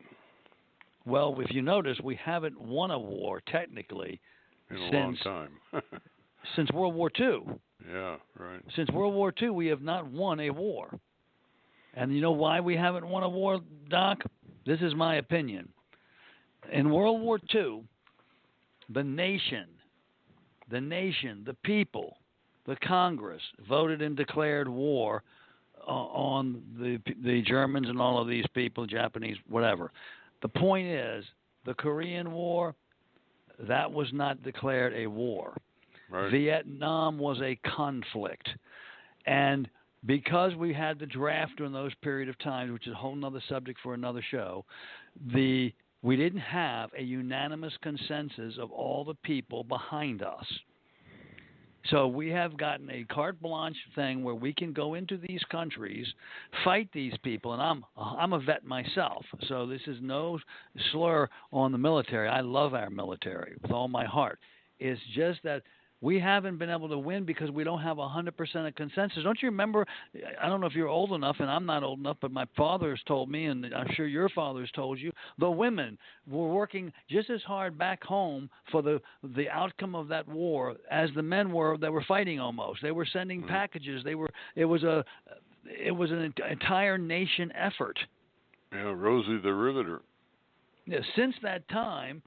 Well, if you notice, we haven't won a war, technically, in a long time. Since World War II. Yeah, right. Since World War II, we have not won a war. And you know why we haven't won a war, Doc? This is my opinion. In World War II, the nation, the people, the Congress voted and declared war on the Germans and all of these people, Japanese, whatever. The point is, the Korean War, that was not declared a war. Right. Vietnam was a conflict. And because we had the draft during those period of time, which is a whole other subject for another show, we didn't have a unanimous consensus of all the people behind us. So we have gotten a carte blanche thing where we can go into these countries, fight these people, and I'm a vet myself, so this is no slur on the military. I love our military with all my heart. It's just that we haven't been able to win because we don't have 100% of consensus. Don't you remember, I don't know if you're old enough, and I'm not old enough, but my father has told me, and I'm sure your father has told you, the women were working just as hard back home for the outcome of that war as the men were that were fighting almost. They were sending packages. It was an entire nation effort. Yeah, Rosie the Riveter. Yeah, since that time,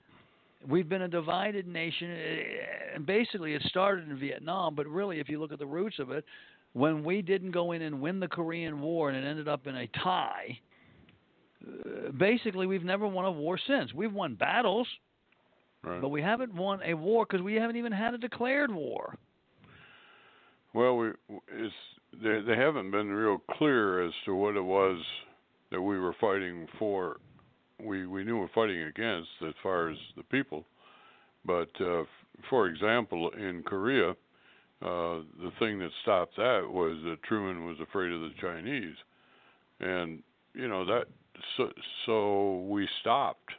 we've been a divided nation, and basically it started in Vietnam, but really if you look at the roots of it, when we didn't go in and win the Korean War and it ended up in a tie, basically we've never won a war since. We've won battles, right, but we haven't won a war because we haven't even had a declared war. Well, they haven't been real clear as to what it was that we were fighting for. We knew we were fighting against as far as the people, but for example, in Korea, the thing that stopped that was that Truman was afraid of the Chinese, and you know that so we stopped.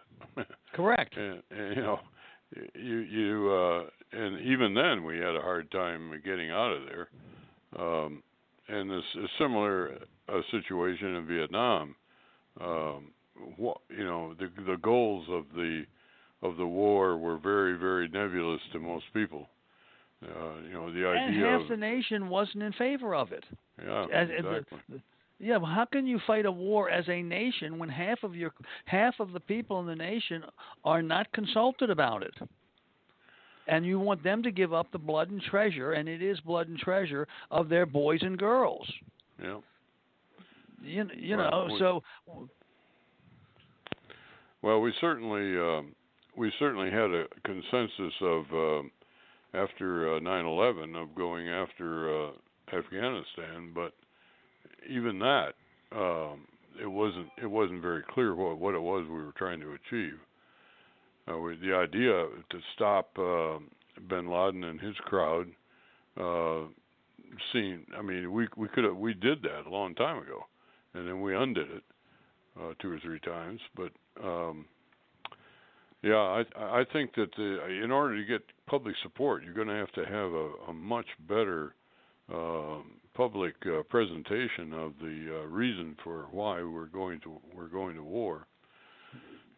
Correct. And you know, and even then we had a hard time getting out of there. And this a similar situation in Vietnam. You know, the goals of the war were very, very nebulous to most people. You know, the idea and half the nation wasn't in favor of it. Yeah, exactly. Yeah, well, how can you fight a war as a nation when half of the people in the nation are not consulted about it? And you want them to give up the blood and treasure, and it is blood and treasure of their boys and girls. Yeah. You know, so. Well, we certainly had a consensus of after 9/11 of going after Afghanistan, but even that it wasn't very clear what it was we were trying to achieve. The idea to stop bin Laden and his crowd we did that a long time ago, and then we undid it 2 or 3 times, but I think that in order to get public support, you're going to have a much better public presentation of the reason for why we're going to war,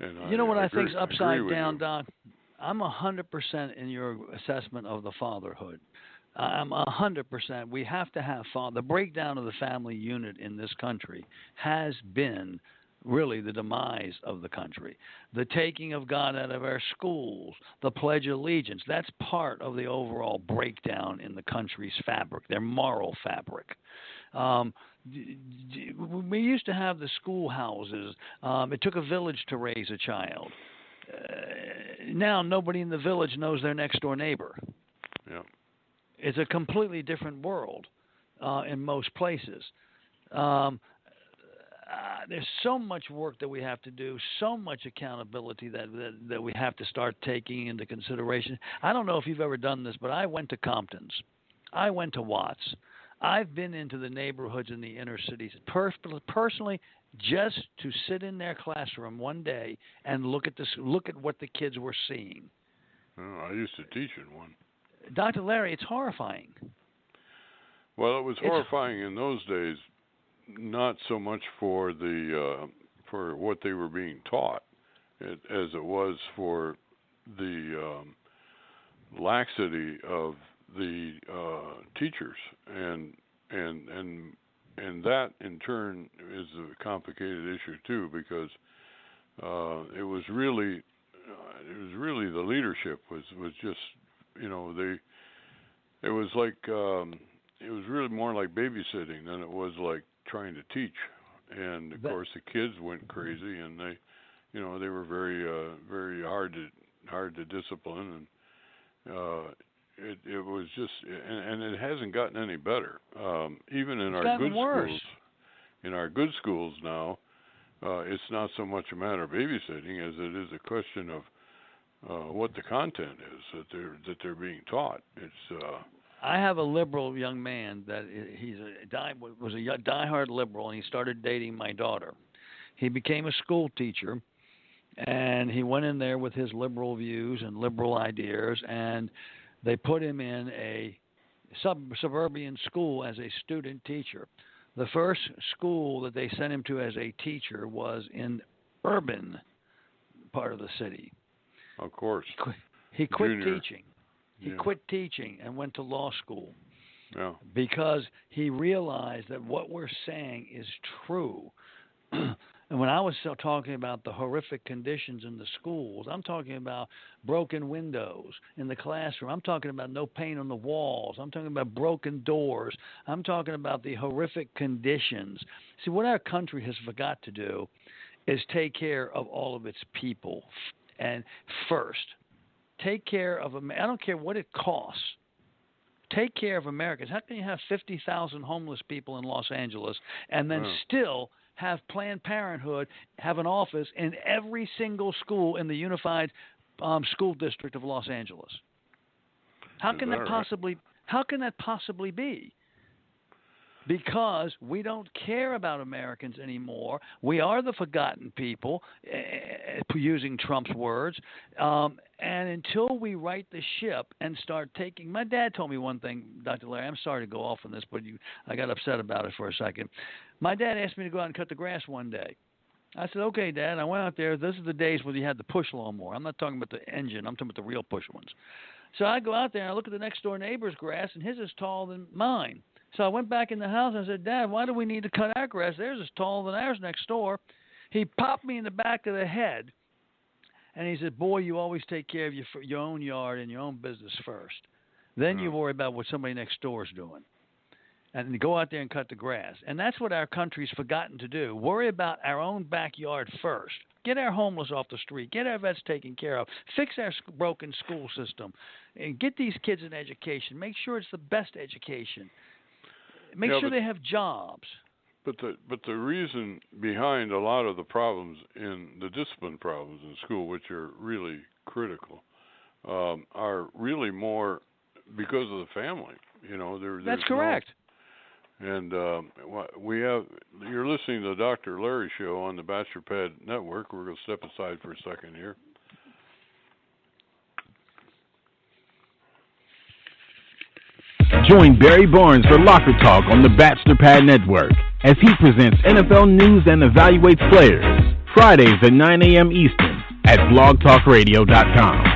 And you know what I think is upside agree down, with you. Doc? I'm 100% in your assessment of the fatherhood. I'm 100%. We have to have the breakdown of the family unit in this country has been really the demise of the country. The taking of God out of our schools, the Pledge of Allegiance, that's part of the overall breakdown in the country's fabric, their moral fabric. We used to have the schoolhouses. It took a village to raise a child. Now nobody in the village knows their next door neighbor. Yeah. It's a completely different world in most places. There's so much work that we have to do, so much accountability that we have to start taking into consideration. I don't know if you've ever done this, but I went to Compton's. I went to Watts. I've been into the neighborhoods in the inner cities personally, just to sit in their classroom one day and look at what the kids were seeing. Oh, I used to teach in one. Dr. Larry, it's horrifying. Well, it was horrifying in those days, not so much for what they were being taught, as it was for the laxity of the teachers, and that in turn is a complicated issue too, because it was really the leadership was just, you know, it was really more like babysitting than it was like trying to teach. And of course the kids went crazy, and they were very hard to discipline, and it was just, and it hasn't gotten any better. Even in our good schools, schools now, it's not so much a matter of babysitting as it is a question of what the content is that they're being taught. It's I have a liberal young man that was a diehard liberal, and he started dating my daughter. He became a school teacher, and he went in there with his liberal views and liberal ideas, and they put him in a suburban school as a student teacher. The first school that they sent him to as a teacher was in urban part of the city. Of course. He quit teaching. He quit teaching and went to law school. Yeah. Because he realized that what we're saying is true. And when I was talking about the horrific conditions in the schools, I'm talking about broken windows in the classroom. I'm talking about no paint on the walls. I'm talking about broken doors. I'm talking about the horrific conditions. See, what our country has forgot to do is take care of all of its people. And first, take care of them. I don't care what it costs. Take care of Americans. How can you have 50,000 homeless people in Los Angeles and then still have Planned Parenthood have an office in every single school in the Unified School District of Los Angeles? How can that possibly be? Because we don't care about Americans anymore. We are the forgotten people, using Trump's words. And until we right the ship and start taking... My dad told me one thing, Dr. Larry. I'm sorry to go off on this, but I got upset about it for a second. My dad asked me to go out and cut the grass one day. I said, okay, Dad. I went out there. This is the days where you had the push lawnmower. I'm not talking about the engine. I'm talking about the real push ones. So I go out there and I look at the next door neighbor's grass, and his is taller than mine. So I went back in the house and I said, Dad, why do we need to cut our grass? Theirs is taller than ours next door. He popped me in the back of the head, and he said, boy, you always take care of your own yard and your own business first. Then you worry about what somebody next door is doing. And go out there and cut the grass. And that's what our country's forgotten to do. Worry about our own backyard first. Get our homeless off the street. Get our vets taken care of. Fix our broken school system. And get these kids an education. Make sure it's the best education. Make sure they have jobs. But the reason behind a lot of the problems in the discipline problems in school, which are really critical, are really more because of the family. You know, that's correct. And you're listening to the Dr. Larry Show on the Bachelor Pad Network. We're going to step aside for a second here. Join Barry Barnes for Locker Talk on the Bachelor Pad Network as he presents NFL news and evaluates players. Fridays at 9 a.m. Eastern at blogtalkradio.com.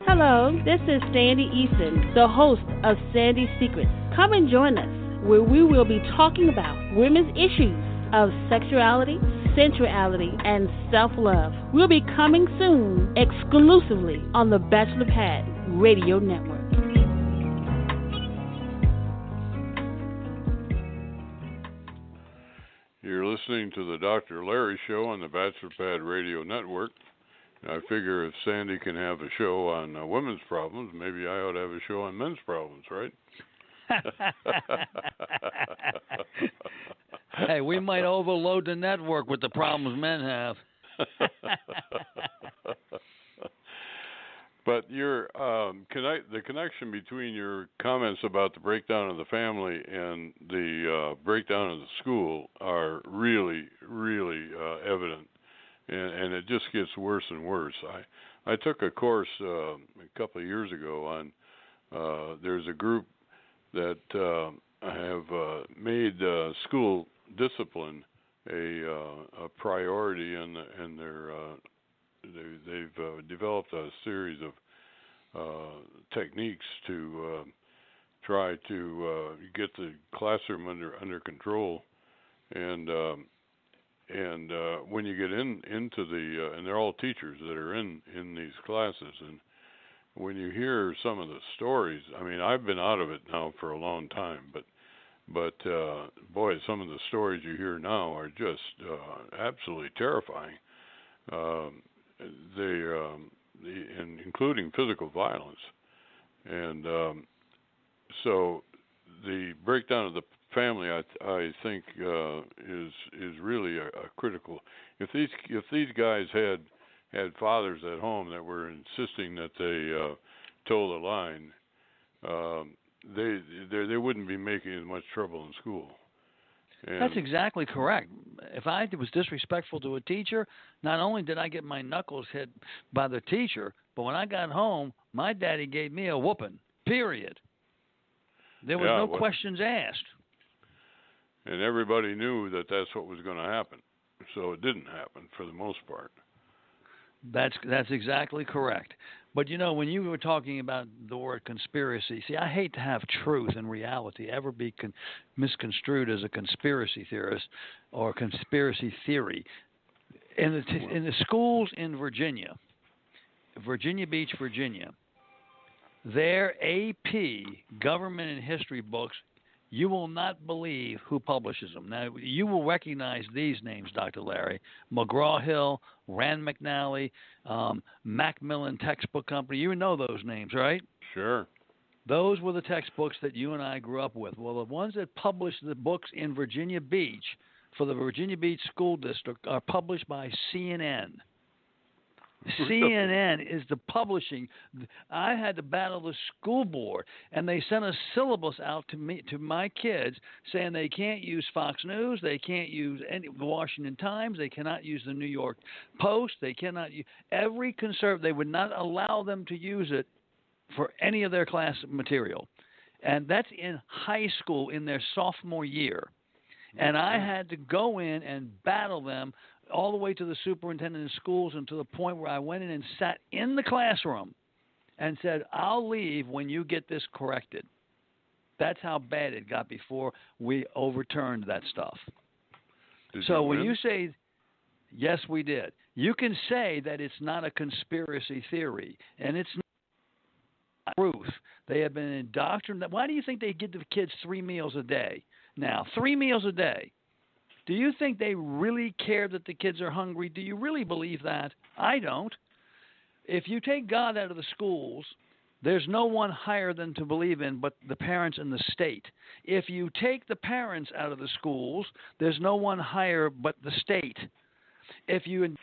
Hello, this is Sandy Eason, the host of Sandy's Secrets. Come and join us, where we will be talking about women's issues of sexuality, sensuality, and self-love. We'll be coming soon, exclusively on the Bachelor Pad Radio Network. You're listening to the Dr. Larry Show on the Bachelor Pad Radio Network. I figure if Sandy can have a show on women's problems, maybe I ought to have a show on men's problems, right? Hey, we might overload the network with the problems men have. But the connection between your comments about the breakdown of the family and the breakdown of the school are really, really evident. And it just gets worse and worse. I took a course a couple of years ago on there's a group that have made school discipline a priority, and they've developed a series of techniques to try to get the classroom under control. And when you get into the and they're all teachers that are in these classes, and when you hear some of the stories, I mean, I've been out of it now for a long time, but boy, some of the stories you hear now are just absolutely terrifying. And including physical violence, and so the breakdown of the family, I think, is really a critical. If these guys had fathers at home that were insisting that they toe the line, they wouldn't be making as much trouble in school. And that's exactly correct. If I was disrespectful to a teacher, not only did I get my knuckles hit by the teacher, but when I got home, my daddy gave me a whooping, period. There was no questions asked. And everybody knew that that's what was going to happen. So it didn't happen for the most part. That's exactly correct. But, you know, when you were talking about the word conspiracy, see, I hate to have truth and reality ever be misconstrued as a conspiracy theorist or conspiracy theory. In the schools in Virginia Beach, Virginia, their AP government and history books, you will not believe who publishes them. Now, you will recognize these names, Dr. Larry. McGraw-Hill, Rand McNally, Macmillan Textbook Company. You know those names, right? Sure. Those were the textbooks that you and I grew up with. Well, the ones that publish the books in Virginia Beach for the Virginia Beach School District are published by CNN. CNN is the publishing. I had to battle the school board, and they sent a syllabus out to my kids saying they can't use Fox News, they can't use the Washington Times, they cannot use the New York Post, they cannot use every conservative. They would not allow them to use it for any of their class material, and that's in high school in their sophomore year. And I had to go in and battle them all the way to the superintendent of schools, and to the point where I went in and sat in the classroom and said, I'll leave when you get this corrected. That's how bad it got before we overturned that stuff. So when you say, yes, we did, you can say that it's not a conspiracy theory, and it's not truth. They have been indoctrinated. Why do you think they give the kids 3 meals a day now? 3 meals a day. Do you think they really care that the kids are hungry? Do you really believe that? I don't. If you take God out of the schools, there's no one higher than to believe in but the parents and the state. If you take the parents out of the schools, there's no one higher but the state. If you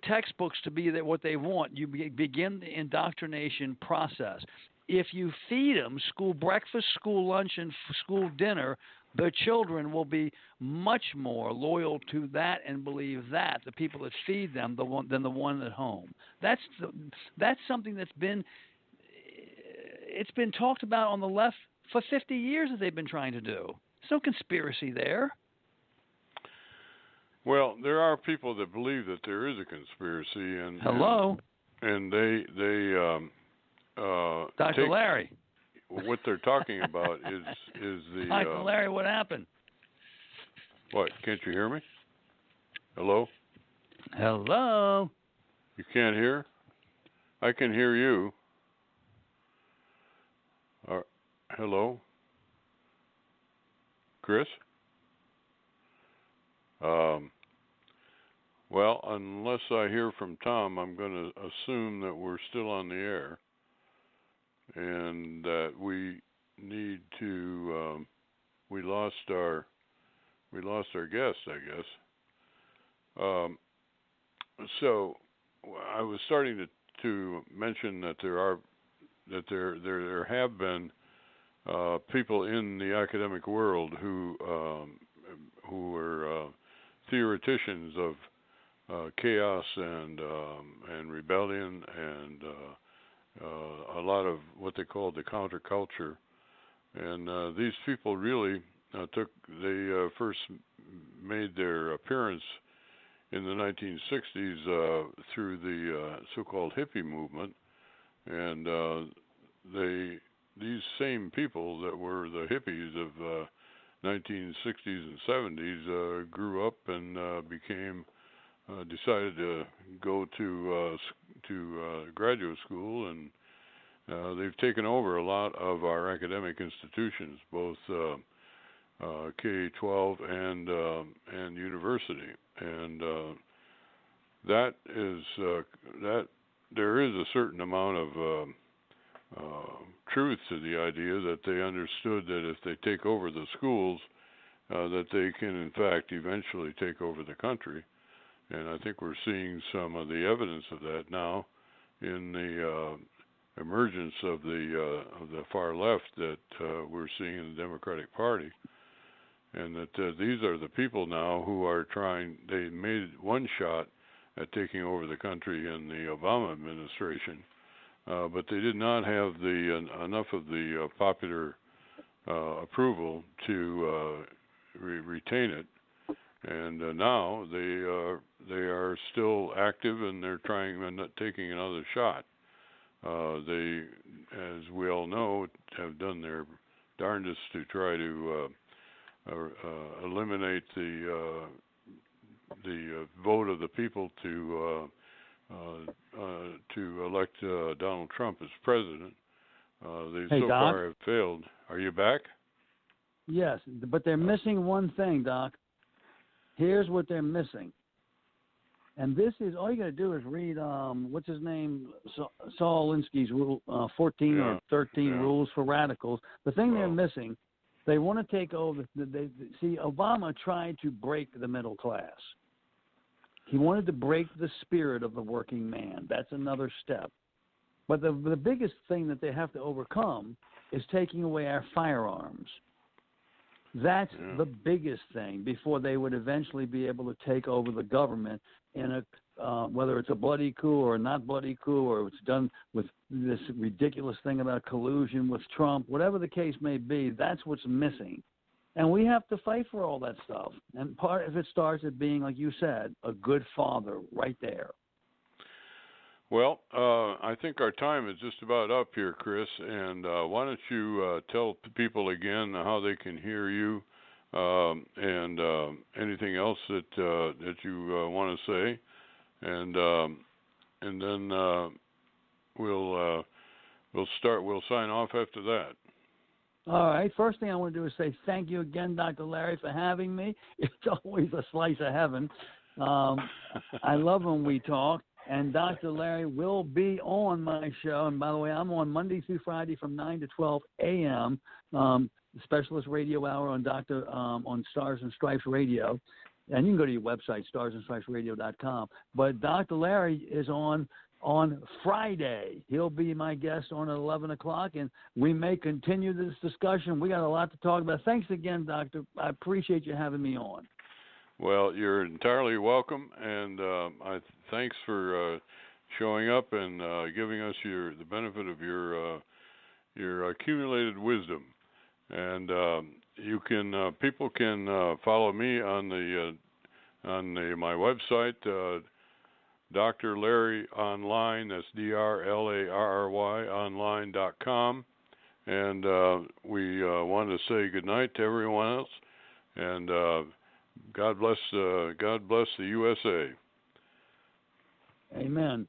textbooks to be what they want, you begin the indoctrination process. If you feed them school breakfast, school lunch, and school dinner, the children will be much more loyal to that and believe that the people that feed them than the one at home. That's something that's been talked about on the left for 50 years that they've been trying to do. There's no conspiracy there. Well, there are people that believe that there is a conspiracy, and hello, and they Dr. Larry. What they're talking about is the Dr. Larry. What happened? What? Can't you hear me? Hello. Hello. You can't hear? I can hear you. Hello, Chris. Well, unless I hear from Tom, I'm going to assume that we're still on the air, and that we need to. We lost our guest, I guess. So I was starting to mention that there have been people in the academic world who were theoreticians of chaos and rebellion and a lot of what they called the counterculture, and these people really they first made their appearance in the 1960s through the so-called hippie movement, and these same people that were the hippies of 1960s and 70s grew up and decided to go to graduate school, and they've taken over a lot of our academic institutions, both K-12 and university, and that there is a certain amount of truth to the idea that they understood that if they take over the schools, that they can in fact eventually take over the country, and I think we're seeing some of the evidence of that now in the emergence of the far left that we're seeing in the Democratic Party. And that these are the people now who are trying. They made one shot at taking over the country in the Obama administration, but they did not have enough of the popular approval to retain it. And now they are still active, and they're taking another shot. They, as we all know, have done their darndest to try to eliminate the vote of the people to elect Donald Trump as president. They so far have failed. Are you back? Yes, but they're missing one thing, Doc. Here's what they're missing. And this is, all you got to do is read, what's his name, Saul Alinsky's rule, 14 or 13 rules for radicals. The thing they're missing, they want to take over. See, Obama tried to break the middle class. He wanted to break the spirit of the working man. That's another step. But the biggest thing that they have to overcome is taking away our firearms. That's the biggest thing before they would eventually be able to take over the government in a whether it's a bloody coup or not bloody coup, or it's done with this ridiculous thing about collusion with Trump, whatever the case may be. That's what's missing, and we have to fight for all that stuff. And part of it starts at being, like you said, a good father right there. Well, I think our time is just about up here, Chris, and why don't you tell people again how they can hear you and anything else that you want to say, and then we'll sign off after that. All right. First thing I want to do is say thank you again, Dr. Larry, for having me. It's always a slice of heaven. I love when we talk. And Dr. Larry will be on my show. And by the way, I'm on Monday through Friday from 9 to 12 a.m., Specialist Radio Hour on Stars and Stripes Radio. And you can go to your website, starsandstripesradio.com. But Dr. Larry is on Friday. He'll be my guest on at 11 o'clock, and we may continue this discussion. We got a lot to talk about. Thanks again, Doctor. I appreciate you having me on. Well, you're entirely welcome, and thanks for showing up and giving us the benefit of your accumulated wisdom. And you can people can follow me on my website, Dr. Larry Online. That's DrLarry online.com. And we want to say good night to everyone else, and God bless the USA. Amen.